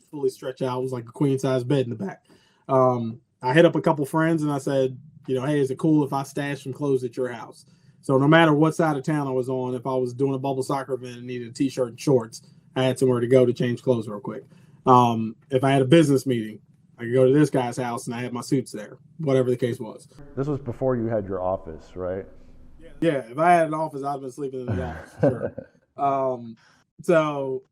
fully stretch out. It was like a queen size bed in the back. I hit up a couple friends and I said, hey, is it cool if I stash some clothes at your house? So no matter what side of town I was on, if I was doing a bubble soccer event and needed a t-shirt and shorts, I had somewhere to go to change clothes real quick. If I had a business meeting, I could go to this guy's house and I had my suits there, whatever the case was. This was before you had your office, right? Yeah, if I had an office, I'd been sleeping in the office, for sure. So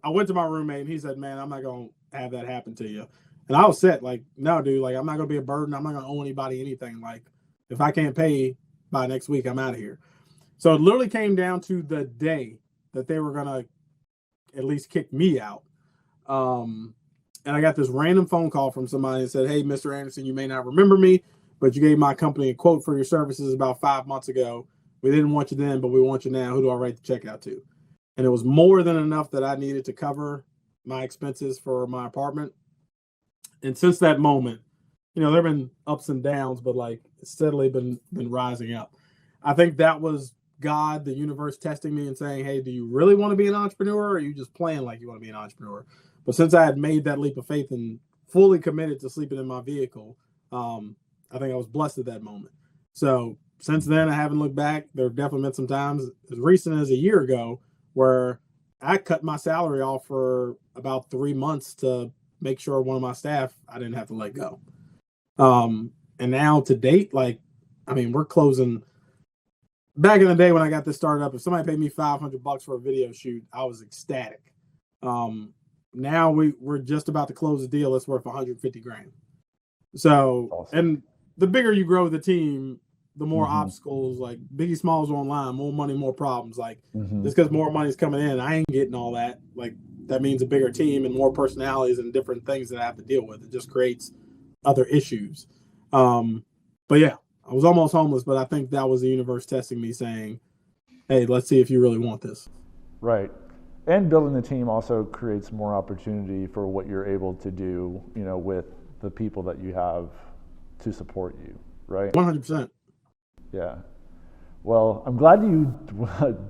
I went to my roommate and he said, man, I'm not going to have that happen to you. And I was set, like, no, dude, like, I'm not going to be a burden. I'm not going to owe anybody anything. Like, if I can't pay by next week, I'm out of here. So it literally came down to the day that they were going to at least kicked me out. And I got this random phone call from somebody and said, "Hey, Mr. Anderson, you may not remember me, but you gave my company a quote for your services about 5 months ago. We didn't want you then, but we want you now. Who do I write the check out to?" And it was more than enough that I needed to cover my expenses for my apartment. And since that moment, there have been ups and downs, but like it's steadily been rising up. I think that was God, the universe testing me and saying, "Hey, do you really want to be an entrepreneur, or are you just playing like you want to be an entrepreneur?" But since I had made that leap of faith and fully committed to sleeping in my vehicle, I think I was blessed at that moment. So since then, I haven't looked back. There have definitely been some times as recent as a year ago where I cut my salary off for about 3 months to make sure one of my staff I didn't have to let go. And now to date, we're closing. Back in the day when I got this started up, if somebody paid me $500 for a video shoot, I was ecstatic. Now we're just about to close a deal that's worth $150,000. So, awesome. And the bigger you grow the team, the more obstacles, like Biggie Smalls online, more money, more problems. Like just because more money's coming in, I ain't getting all that. Like that means a bigger team and more personalities and different things that I have to deal with. It just creates other issues. But yeah, I was almost homeless, but I think that was the universe testing me saying, "Hey, let's see if you really want this." Right. And building the team also creates more opportunity for what you're able to do, with the people that you have to support you, right? 100%. Yeah. Well, I'm glad you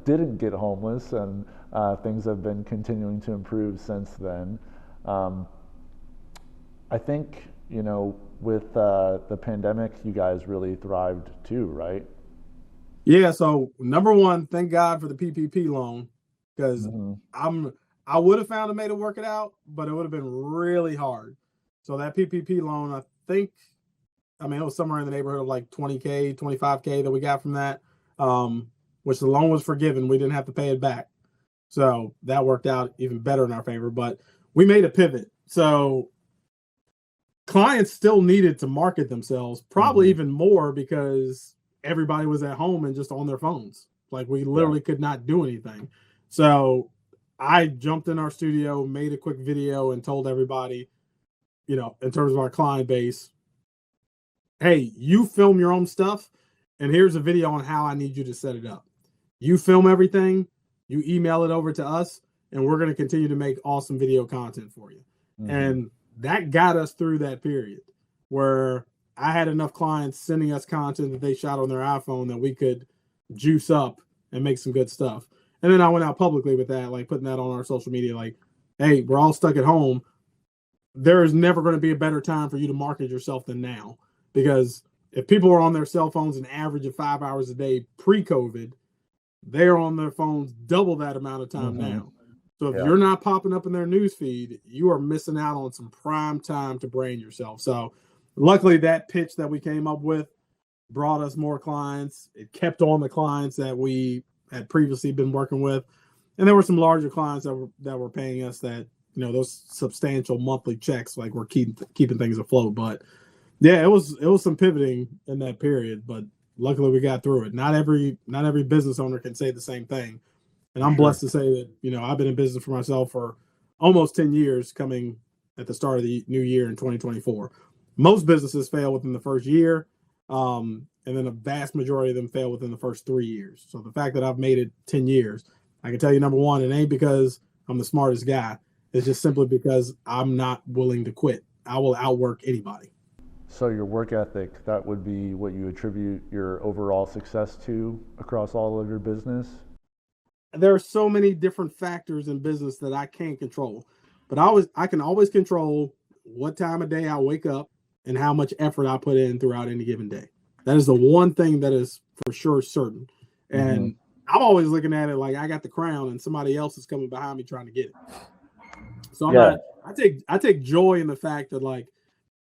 didn't get homeless, and things have been continuing to improve since then. I think, with the pandemic, you guys really thrived too, right? Yeah. So number one, thank God for the PPP loan, because I would have found a way to work it out, but it would have been really hard. So that PPP loan, I think, it was somewhere in the neighborhood of like $20K, $25K that we got from that, which the loan was forgiven. We didn't have to pay it back. So that worked out even better in our favor, but we made a pivot. So clients still needed to market themselves, probably even more because everybody was at home and just on their phones. Like we literally could not do anything. So I jumped in our studio, made a quick video and told everybody, in terms of our client base, "Hey, you film your own stuff, and here's a video on how I need you to set it up. You film everything, you email it over to us, and we're going to continue to make awesome video content for you." And that got us through that period where I had enough clients sending us content that they shot on their iPhone that we could juice up and make some good stuff. And then I went out publicly with that, like putting that on our social media, like, "Hey, we're all stuck at home. There is never going to be a better time for you to market yourself than now." Because if people are on their cell phones an average of 5 hours a day pre-COVID, they're on their phones double that amount of time now. So if you're not popping up in their news feed, you are missing out on some prime time to brand yourself. So luckily that pitch that we came up with brought us more clients. It kept on the clients that we had previously been working with. And there were some larger clients that were paying us that, those substantial monthly checks, like we're keeping things afloat. But yeah, it was some pivoting in that period, but luckily we got through it. Not every business owner can say the same thing. And I'm blessed to say that, I've been in business for myself for almost 10 years, coming at the start of the new year in 2024. Most businesses fail within the first year. And then a vast majority of them fail within the first 3 years. So the fact that I've made it 10 years, I can tell you, number one, it ain't because I'm the smartest guy. It's just simply because I'm not willing to quit. I will outwork anybody. So your work ethic, that would be what you attribute your overall success to across all of your business? There are so many different factors in business that I can't control, but I can always control what time of day I wake up and how much effort I put in throughout any given day. That is the one thing that is for sure certain. And I'm always looking at it like I got the crown and somebody else is coming behind me trying to get it. So I take joy in the fact that, like,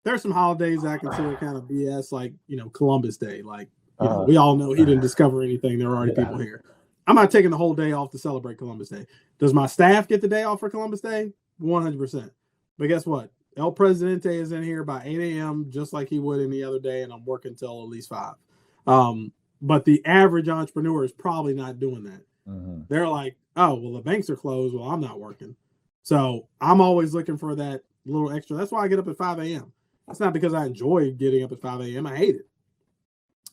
there's some holidays I consider kind of BS, like, Columbus Day. Like, we all know he didn't discover anything. There are already people here. I'm not taking the whole day off to celebrate Columbus Day. Does my staff get the day off for Columbus Day? 100%. But guess what? El Presidente is in here by 8 a.m. just like he would any other day, and I'm working till at least 5. But the average entrepreneur is probably not doing that. They're like, oh, well, the banks are closed. Well, I'm not working. So I'm always looking for that little extra. That's why I get up at 5 a.m. That's not because I enjoy getting up at 5 a.m. I hate it.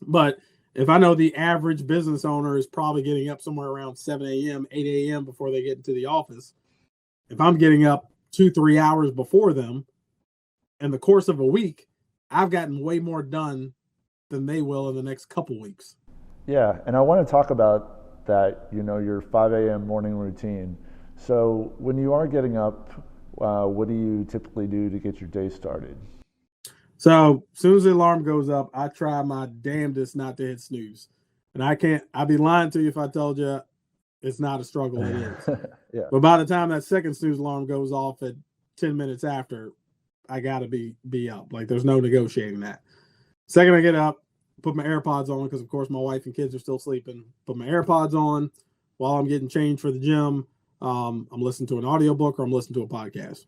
But if I know the average business owner is probably getting up somewhere around 7 a.m., 8 a.m. before they get into the office, if I'm getting up 2-3 hours before them in the course of a week, I've gotten way more done than they will in the next couple weeks. Yeah, and I want to talk about that, your 5 a.m. morning routine. So when you are getting up, what do you typically do to get your day started? So as soon as the alarm goes up, I try my damnedest not to hit snooze. And I'd be lying to you if I told you it's not a struggle. It is. Yeah. But by the time that second snooze alarm goes off at 10 minutes after, I got to be up. Like, there's no negotiating that. Second I get up, put my AirPods on because, of course, my wife and kids are still sleeping. Put my AirPods on while I'm getting changed for the gym. I'm listening to an audiobook or I'm listening to a podcast.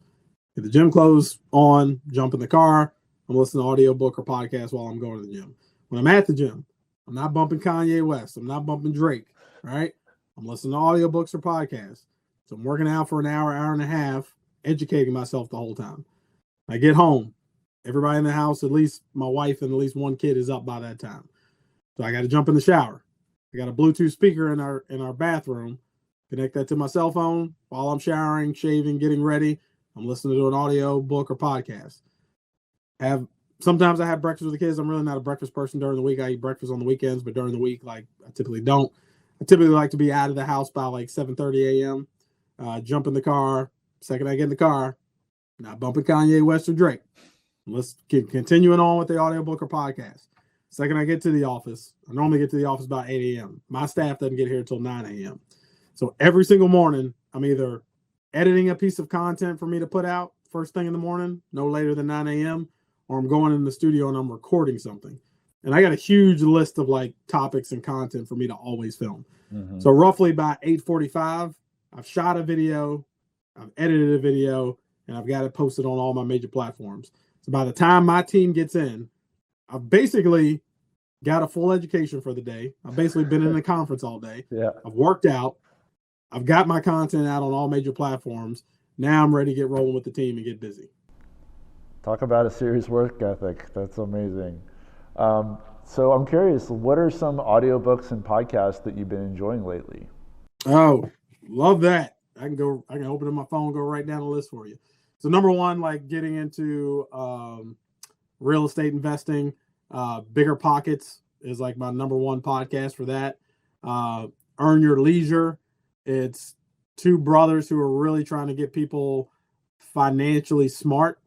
Get the gym clothes on, jump in the car. I'm listening to audiobook or podcast while I'm going to the gym. When I'm at the gym, I'm not bumping Kanye West. I'm not bumping Drake, right? I'm listening to audiobooks or podcasts. So I'm working out for an hour, hour and a half, educating myself the whole time. I get home. Everybody in the house, at least my wife and at least one kid, is up by that time. So I got to jump in the shower. I got a Bluetooth speaker in our bathroom. Connect that to my cell phone while I'm showering, shaving, getting ready. I'm listening to an audio book or podcast. Sometimes I have breakfast with the kids. I'm really not a breakfast person during the week. I eat breakfast on the weekends, but during the week, I typically don't. I typically like to be out of the house by 7:30 a.m. Jump in the car. Second I get in the car, not bumping Kanye West or Drake. Let's keep continuing on with the audiobook or podcast. Second I get to the office, I normally get to the office about 8 a.m. My staff doesn't get here until 9 a.m. So every single morning, I'm either editing a piece of content for me to put out first thing in the morning, no later than 9 a.m., or I'm going in the studio and I'm recording something. And I got a huge list of topics and content for me to always film. Mm-hmm. So roughly by 8:45, I've shot a video, I've edited a video, and I've got it posted on all my major platforms. So by the time my team gets in, I've basically got a full education for the day. I've basically been in a conference all day. Yeah. I've worked out. I've got my content out on all major platforms. Now I'm ready to get rolling with the team and get busy. Talk about a serious work ethic. That's amazing. So I'm curious, what are some audiobooks and podcasts that you've been enjoying lately? Oh, love that. I can open up my phone, go right down the list for you. So number one, getting into real estate investing, Bigger Pockets is my number one podcast for that. Earn Your Leisure. It's two brothers who are really trying to get people financially smart,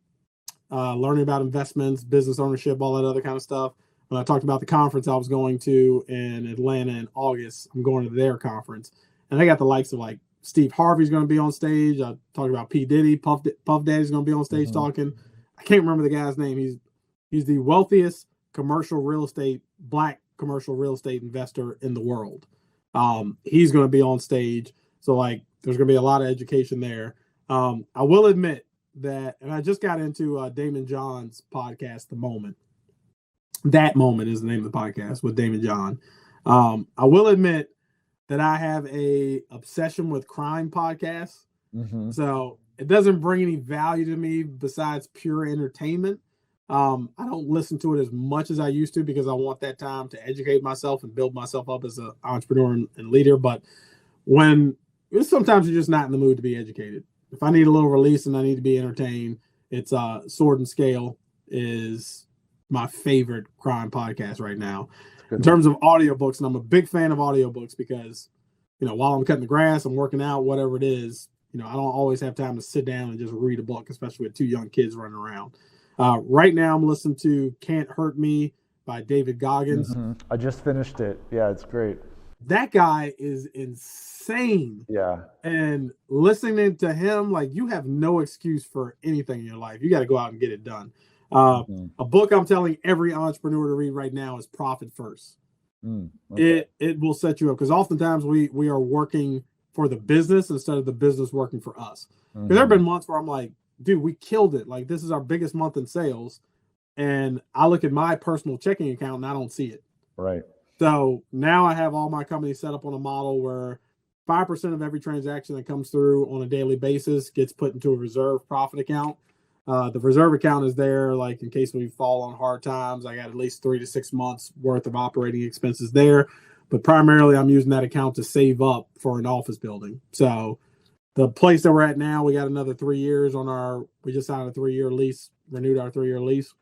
learning about investments, business ownership, all that other kind of stuff. When I talked about the conference I was going to in Atlanta in August, I'm going to their conference. And they got the likes of Steve Harvey's going to be on stage. I talked about P. Diddy, Puff Daddy's going to be on stage talking. I can't remember the guy's name. He's the wealthiest black commercial real estate investor in the world. He's going to be on stage. So there's going to be a lot of education there. I will admit that, and I just got into Damon John's podcast, The Moment. That Moment is the name of the podcast with Damon John. I will admit that I have a obsession with crime podcasts. Mm-hmm. So it doesn't bring any value to me besides pure entertainment. I don't listen to it as much as I used to because I want that time to educate myself and build myself up as an entrepreneur and leader. But sometimes you're just not in the mood to be educated. If I need a little release and I need to be entertained, it's Sword and Scale is my favorite crime podcast right now. In terms of audiobooks, and I'm a big fan of audiobooks because, while I'm cutting the grass, I'm working out, whatever it is, I don't always have time to sit down and just read a book, especially with two young kids running around. Right now, I'm listening to Can't Hurt Me by David Goggins. Mm-hmm. I just finished it. Yeah, it's great. That guy is insane. Yeah. And listening to him, you have no excuse for anything in your life. You got to go out and get it done. A book I'm telling every entrepreneur to read right now is Profit First. Okay. It will set you up because oftentimes we are working for the business instead of the business working for us. Because there have been months where I'm like, dude, we killed it. This is our biggest month in sales. And I look at my personal checking account and I don't see it. Right. So now I have all my companies set up on a model where 5% of every transaction that comes through on a daily basis gets put into a reserve profit account. The reserve account is there, like in case we fall on hard times. I got at least 3 to 6 months worth of operating expenses there, but primarily I'm using that account to save up for an office building. So the place that we're at now, we got another 3 years on we just signed a 3-year lease, renewed our 3-year lease.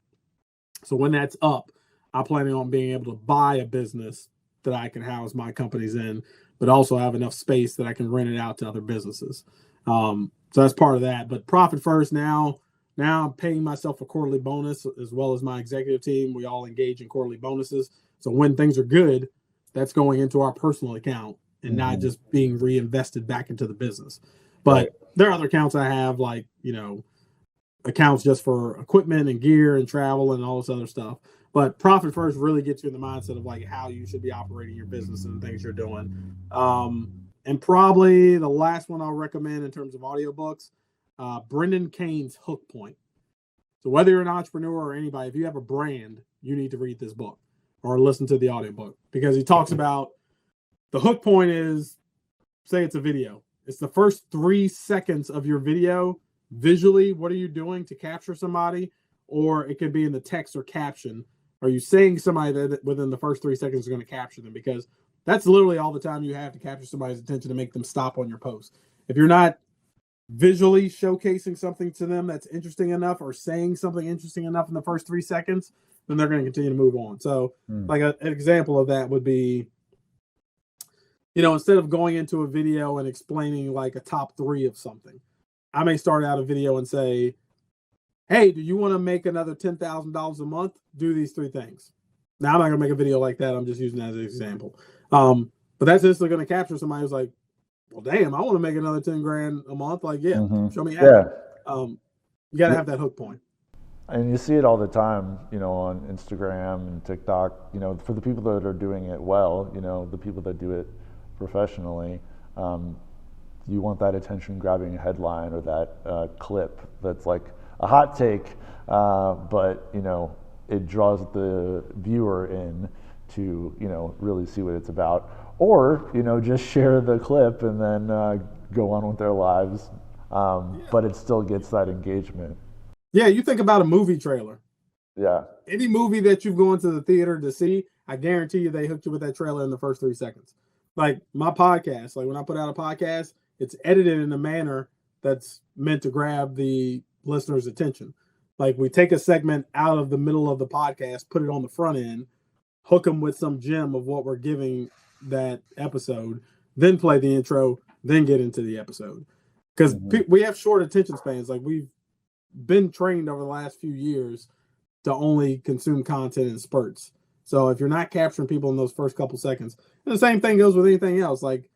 So when that's up, I'm planning on being able to buy a business that I can house my companies in, but also have enough space that I can rent it out to other businesses. So that's part of that. But profit first now I'm paying myself a quarterly bonus as well as my executive team. We all engage in quarterly bonuses. So when things are good, that's going into our personal account and not just being reinvested back into the business. But there are other accounts I have, like, accounts just for equipment and gear and travel and all this other stuff. But profit first really gets you in the mindset of like how you should be operating your business and the things you're doing. And probably the last one I'll recommend in terms of audiobooks, Brendan Kane's Hook Point. So whether you're an entrepreneur or anybody, if you have a brand, you need to read this book or listen to the audiobook, because he talks about the hook point is, say it's a video. It's the first 3 seconds of your video. Visually, what are you doing to capture somebody? Or it could be in the text or caption. Are you saying somebody that within the first 3 seconds is going to capture them? Because that's literally all the time you have to capture somebody's attention to make them stop on your post. If you're not visually showcasing something to them that's interesting enough or saying something interesting enough in the first 3 seconds, then they're going to continue to move on. So like an example of that would be, instead of going into a video and explaining like a top 3 of something, I may start out a video and say, hey, do you want to make another $10,000 a month? Do these 3 things. Now, I'm not going to make a video like that. I'm just using that as an example. But that's just going to capture somebody who's like, well, damn, I want to make another 10 grand a month. Like, show me how. Yeah. You got to have that hook point. And you see it all the time, on Instagram and TikTok, for the people that are doing it well, the people that do it professionally, you want that attention-grabbing headline or that clip that's like a hot take, but, it draws the viewer in to, really see what it's about. Or, just share the clip and then go on with their lives. But it still gets that engagement. Yeah, you think about a movie trailer. Yeah. Any movie that you've gone to the theater to see, I guarantee you they hooked you with that trailer in the first 3 seconds. Like my podcast, like when I put out a podcast, it's edited in a manner that's meant to grab the listener's attention. Like we take a segment out of the middle of the podcast, put it on the front end, hook them with some gem of what we're giving that episode, then play the intro, then get into the episode. Because we have short attention spans. Like we've been trained over the last few years to only consume content in spurts. So if you're not capturing people in those first couple seconds, and the same thing goes with anything else. Like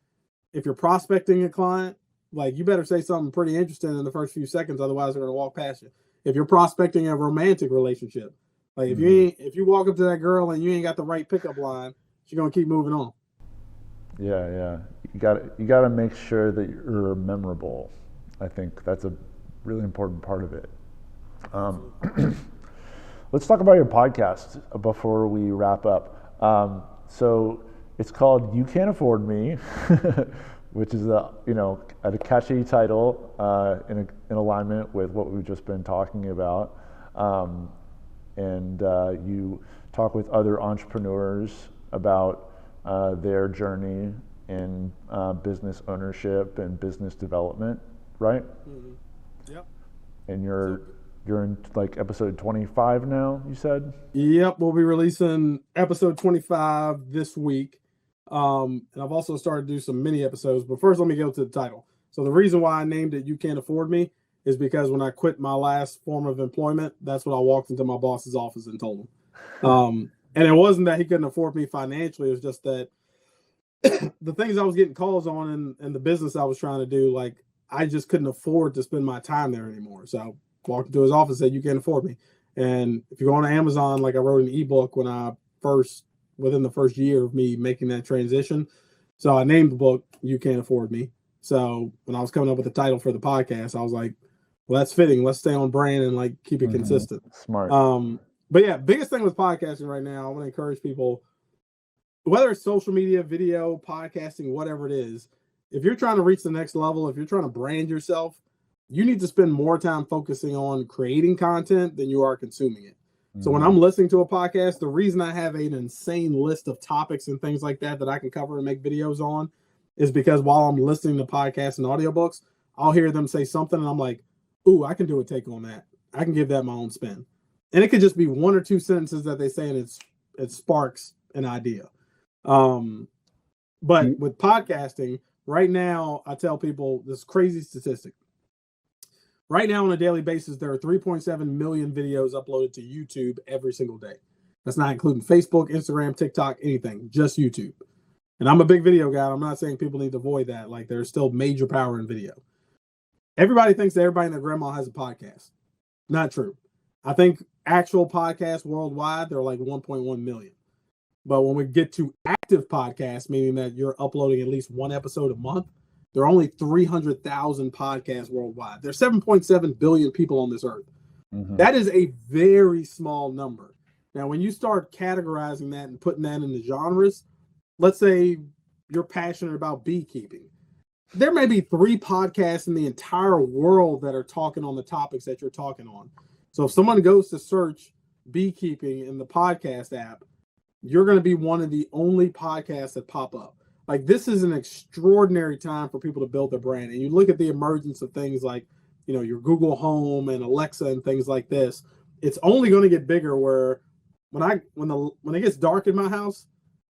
if you're prospecting a client, like you better say something pretty interesting in the first few seconds, otherwise they're going to walk past you. If you're prospecting a romantic relationship, like if you walk up to that girl and you ain't got the right pickup line, she's going to keep moving on. Yeah. You got to make sure that you're memorable. I think that's a really important part of it. Let's talk about your podcast before we wrap up. So it's called You Can't Afford Me, which is a catchy title in alignment with what we've just been talking about. And you talk with other entrepreneurs about their journey in business ownership and business development, right? Yep. And you're in like episode 25 now, you said? Yep, we'll be releasing episode 25 this week. And I've also started to do some mini episodes, but first let me go to the title. So the reason why I named it You Can't Afford Me is because when I quit my last form of employment, that's when I walked into my boss's office and told him. And it wasn't that he couldn't afford me financially. It was just that the things I was getting calls on and the business I was trying to do, like I just couldn't afford to spend my time there anymore. So I walked into his office and said, you can't afford me. And if you go on Amazon, like I wrote an ebook within the first year of me making that transition. So I named the book You Can't Afford Me. So when I was coming up with the title for the podcast, I was like, well, that's fitting. Let's stay on brand and like keep it consistent. Smart. But yeah, biggest thing with podcasting right now, I want to encourage people, whether it's social media, video, podcasting, whatever it is, if you're trying to reach the next level, if you're trying to brand yourself, you need to spend more time focusing on creating content than you are consuming it. So when I'm listening to a podcast, the reason I have an insane list of topics and things like that I can cover and make videos on is because while I'm listening to podcasts and audiobooks, I'll hear them say something and I'm like, ooh, I can do a take on that. I can give that my own spin. And it could just be one or two sentences that they say and it sparks an idea. But with podcasting, right now, I tell people this crazy statistic. Right now, on a daily basis, there are 3.7 million videos uploaded to YouTube every single day. That's not including Facebook, Instagram, TikTok, anything, just YouTube. And I'm a big video guy. I'm not saying people need to avoid that. Like, there's still major power in video. Everybody thinks that everybody and their grandma has a podcast. Not true. I think actual podcasts worldwide, they're like 1.1 million. But when we get to active podcasts, meaning that you're uploading at least one episode a month, there are only 300,000 podcasts worldwide. There's 7.7 billion people on this earth. That is a very small number. Now, when you start categorizing that and putting that into genres, let's say you're passionate about beekeeping. There may be 3 podcasts in the entire world that are talking on the topics that you're talking on. So if someone goes to search beekeeping in the podcast app, you're going to be one of the only podcasts that pop up. Like, this is an extraordinary time for people to build their brand. And you look at the emergence of things like, your Google Home and Alexa and things like this. It's only going to get bigger where when it gets dark in my house,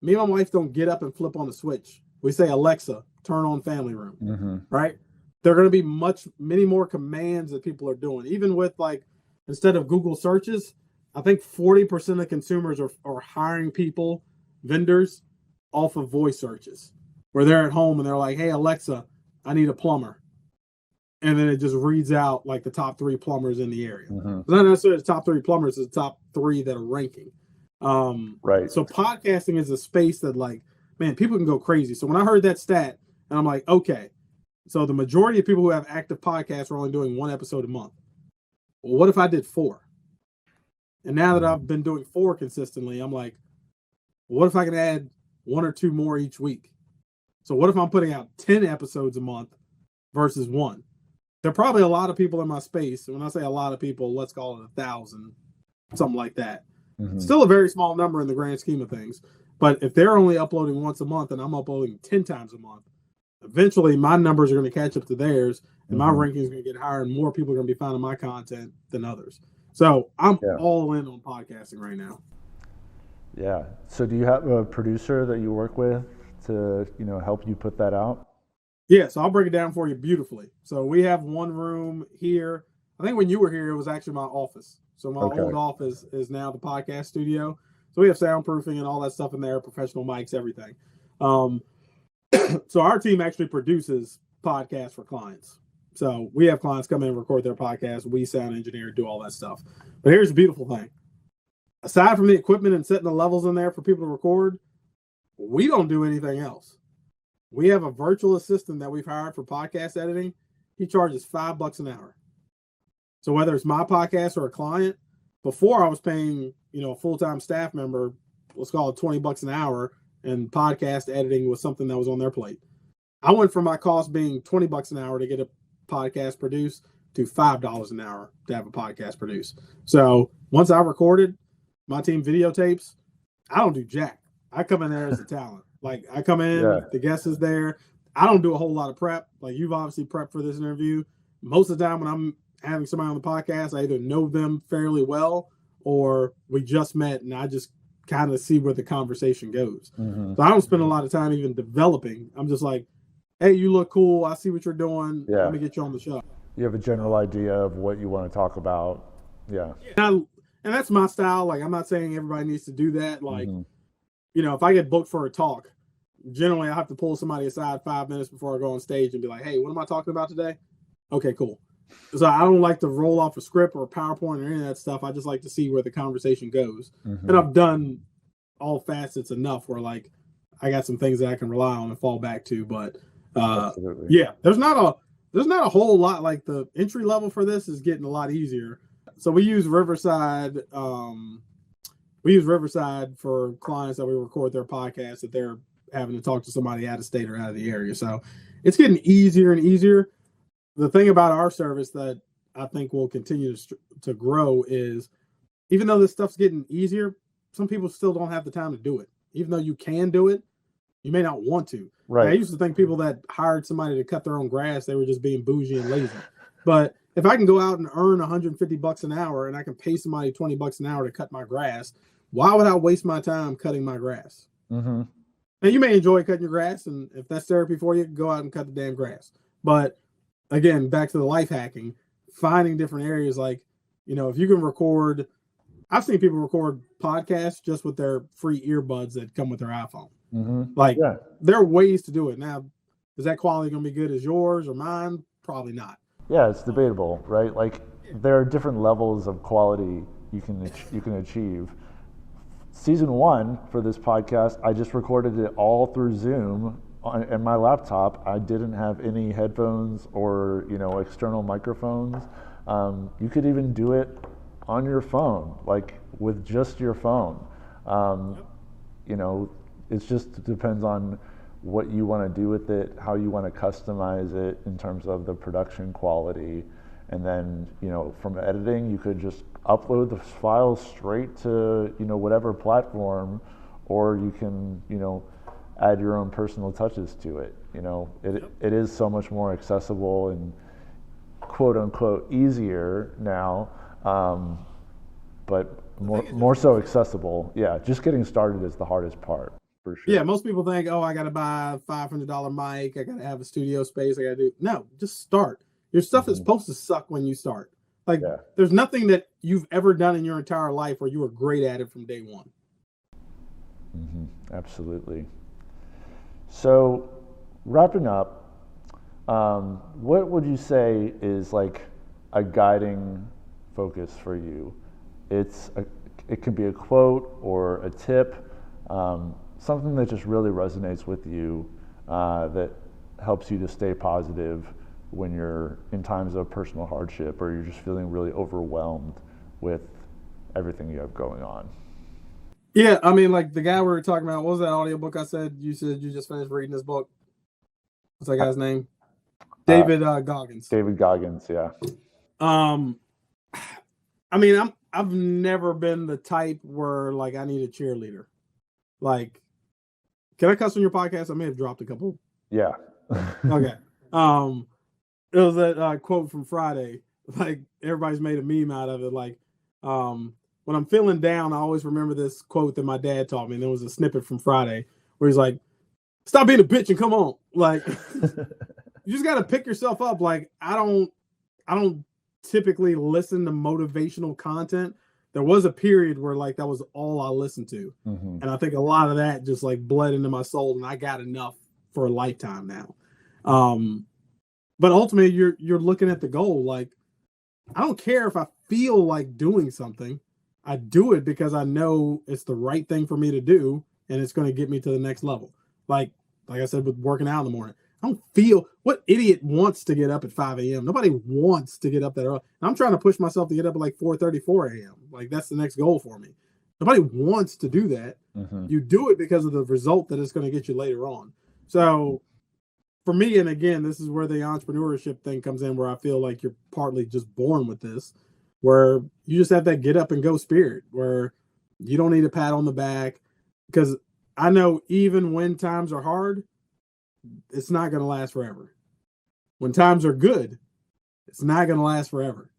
me and my wife don't get up and flip on the switch. We say, Alexa, turn on family room, right? There are going to be many more commands that people are doing. Even with, like, instead of Google searches, I think 40% of consumers are hiring vendors, off of voice searches, where they're at home and they're like, hey, Alexa, I need a plumber. And then it just reads out like the top 3 plumbers in the area. It's not necessarily the top 3 plumbers, it's the top 3 that are ranking. Right. So podcasting is a space that, like, man, people can go crazy. So when I heard that stat, and I'm like, okay, so the majority of people who have active podcasts are only doing 1 episode a month. Well, what if I did 4? And now that I've been doing 4 consistently, I'm like, what if I can add 1 or 2 more each week? So what if I'm putting out 10 episodes a month versus 1? There are probably a lot of people in my space. And when I say a lot of people, let's call it 1,000, something like that. Still a very small number in the grand scheme of things. But if they're only uploading once a month and I'm uploading 10 times a month, eventually my numbers are going to catch up to theirs and my rankings are going to get higher and more people are going to be finding my content than others. So I'm all in on podcasting right now. Yeah. So do you have a producer that you work with to, help you put that out? Yeah. So I'll break it down for you beautifully. So we have one room here. I think when you were here, it was actually my office. So my old office is now the podcast studio. So we have soundproofing and all that stuff in there, professional mics, everything. So our team actually produces podcasts for clients. So we have clients come in and record their podcasts. We sound engineer, do all that stuff. But here's the beautiful thing. Aside from the equipment and setting the levels in there for people to record, we don't do anything else. We have a virtual assistant that we've hired for podcast editing. He charges $5 an hour. So whether it's my podcast or a client, before I was paying, a full-time staff member, let's call it $20 an hour, and podcast editing was something that was on their plate. I went from my cost being $20 an hour to get a podcast produced to $5 an hour to have a podcast produced. So once I recorded, my team videotapes, I don't do jack. I come in there as a talent. Like, I come in, the guest is there. I don't do a whole lot of prep. Like, you've obviously prepped for this interview. Most of the time when I'm having somebody on the podcast, I either know them fairly well or we just met and I just kind of see where the conversation goes. So I don't spend a lot of time even developing. I'm just like, hey, you look cool. I see what you're doing. Let me get you on the show. You have a general idea of what you want to talk about. Yeah. And that's my style. Like, I'm not saying everybody needs to do that. Like, if I get booked for a talk, generally I have to pull somebody aside 5 minutes before I go on stage and be like, hey, what am I talking about today? Okay, cool. So I don't like to roll off a script or a PowerPoint or any of that stuff. I just like to see where the conversation goes. And I've done all facets enough where, like, I got some things that I can rely on and fall back to. But there's not a whole lot. Like, the entry level for this is getting a lot easier. So we use Riverside. We use Riverside for clients that we record their podcasts that they're having to talk to somebody out of state or out of the area. So it's getting easier and easier. The thing about our service that I think will continue to grow is, even though this stuff's getting easier, some people still don't have the time to do it. Even though you can do it, you may not want to. Right. I used to think people that hired somebody to cut their own grass, they were just being bougie and lazy. But if I can go out and earn $150 an hour and I can pay somebody $20 an hour to cut my grass, why would I waste my time cutting my grass? Mm-hmm. And you may enjoy cutting your grass, and if that's therapy for you, go out and cut the damn grass. But again, back to the life hacking, finding different areas. Like, if you can record, I've seen people record podcasts just with their free earbuds that come with their iPhone. Mm-hmm. Like, there are ways to do it. Now, is that quality going to be good as yours or mine? Probably not. Yeah, it's debatable, right? Like, there are different levels of quality you can achieve. Season 1 for this podcast, I just recorded it all through Zoom on my laptop. I didn't have any headphones or external microphones. You could even do it on your phone, like with just your phone. It just depends on what you want to do with it, how you want to customize it in terms of the production quality. And then, from editing, you could just upload the files straight to, whatever platform, or you can, add your own personal touches to it. It is so much more accessible and quote unquote easier now, but more so accessible. Yeah, just getting started is the hardest part, for sure. Yeah, most people think, I got to buy a $500 mic, I got to have a studio space, no, just start. Your stuff is supposed to suck when you start. Like, there's nothing that you've ever done in your entire life where you were great at it from day one. Mm-hmm. Absolutely. So, wrapping up, what would you say is like a guiding focus for you? It can be a quote or a tip, something that just really resonates with you, that helps you to stay positive when you're in times of personal hardship, or you're just feeling really overwhelmed with everything you have going on. Yeah, I mean, like the guy we were talking about, what was that audiobook I said? You said you just finished reading this book. What's that guy's name? David Goggins. David Goggins, yeah. I mean, I've never been the type where like I need a cheerleader. Like, can I cuss on your podcast? I may have dropped a couple. Yeah. Okay. It was that quote from Friday. Like, everybody's made a meme out of it. Like, when I'm feeling down, I always remember this quote that my dad taught me. And there was a snippet from Friday where he's like, "Stop being a bitch and come on." Like, you just got to pick yourself up. Like, I don't typically listen to motivational content. There was a period where like that was all I listened to. Mm-hmm. And I think a lot of that just like bled into my soul, and I got enough for a lifetime now. But ultimately you're looking at the goal. Like, I don't care if I feel like doing something. I do it because I know it's the right thing for me to do, and it's going to get me to the next level. Like I said, with working out in the morning, I don't feel, what idiot wants to get up at 5 a.m.? Nobody wants to get up that early. I'm trying to push myself to get up at like 4:34 a.m. Like, that's the next goal for me. Nobody wants to do that. Mm-hmm. You do it because of the result that it's going to get you later on. So for me, and again, this is where the entrepreneurship thing comes in, where I feel like you're partly just born with this, where you just have that get up and go spirit, where you don't need a pat on the back. Because I know even when times are hard, it's not going to last forever. When times are good, it's not going to last forever.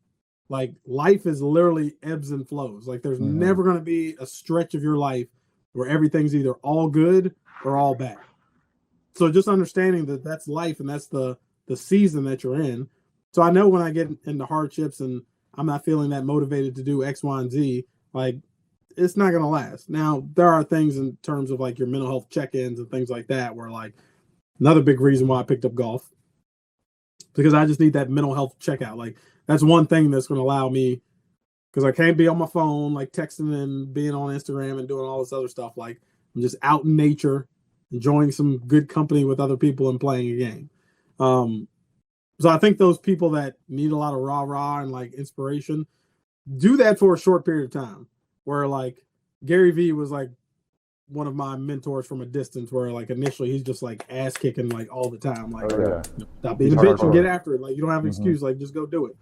Like, life is literally ebbs and flows. Like, there's never going to be a stretch of your life where everything's either all good or all bad. So just understanding that that's life, and that's the season that you're in. So I know when I get into hardships and I'm not feeling that motivated to do X, Y, and Z, like, it's not going to last. Now, there are things in terms of like your mental health check-ins and things like that, where like, another big reason why I picked up golf, because I just need that mental health checkout. Like, that's one thing that's going to allow me, because I can't be on my phone, like texting and being on Instagram and doing all this other stuff. Like, I'm just out in nature, enjoying some good company with other people and playing a game. So I think those people that need a lot of rah-rah and like inspiration, do that for a short period of time, where like Gary Vee was like one of my mentors from a distance, where like initially he's just like ass kicking like all the time, like stop being a bitch and get after it. Like you don't have an excuse, like just go do it.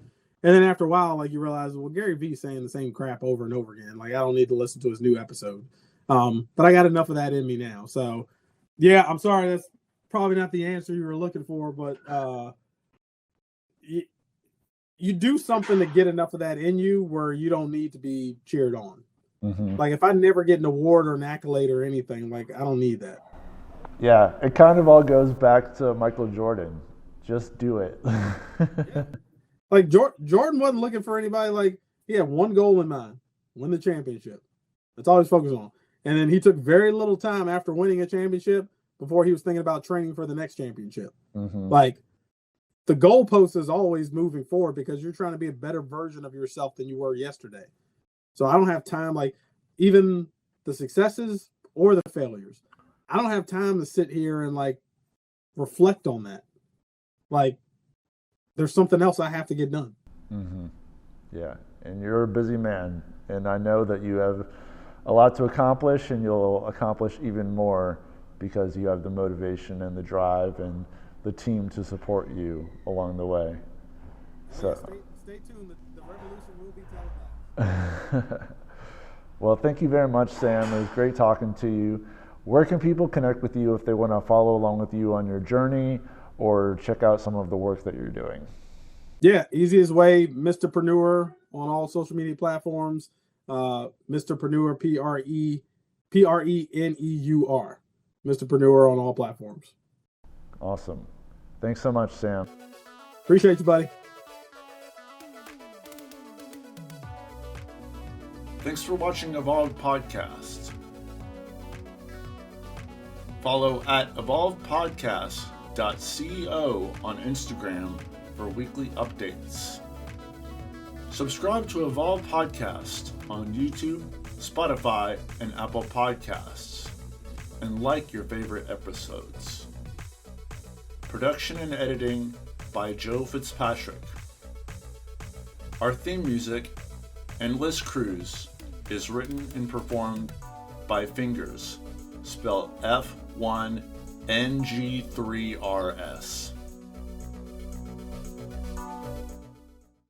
And then after a while, like you realize, well, Gary Vee's saying the same crap over and over again. Like I don't need to listen to his new episode. But I got enough of that in me now. So yeah, I'm sorry, that's probably not the answer you were looking for, but you do something to get enough of that in you where you don't need to be cheered on. Like if I never get an award or an accolade or anything, like I don't need that. Yeah, it kind of all goes back to Michael Jordan. Just do it. Yeah. Like Jordan wasn't looking for anybody. Like he had one goal in mind: win the championship. That's all he's focused on. And then he took very little time after winning a championship before he was thinking about training for the next championship. Like the goalpost is always moving forward because you're trying to be a better version of yourself than you were yesterday. So I don't have time, like even the successes or the failures, I don't have time to sit here and like reflect on that. Like there's something else I have to get done. Yeah, and you're a busy man, and I know that you have a lot to accomplish, and you'll accomplish even more because you have the motivation and the drive and the team to support you along the way. So stay tuned. The revolution will be televised. Well, thank you very much, Sam. It was great talking to you. Where can people connect with you if they want to follow along with you on your journey or check out some of the work that you're doing? Yeah, easiest way, Mr. Preneur on all social media platforms. Mr. Preneur, Preneur, Mr. Preneur on all platforms. Awesome. Thanks so much, Sam. Appreciate you, buddy. Thanks for watching Evolved Podcast. Follow at evolvedpodcast.co on Instagram for weekly updates. Subscribe to Evolved Podcast on YouTube, Spotify, and Apple Podcasts, and like your favorite episodes. Production and editing by Joe Fitzpatrick. Our theme music, Endless Cruise, is written and performed by Fingers, spelled F1NG3RS.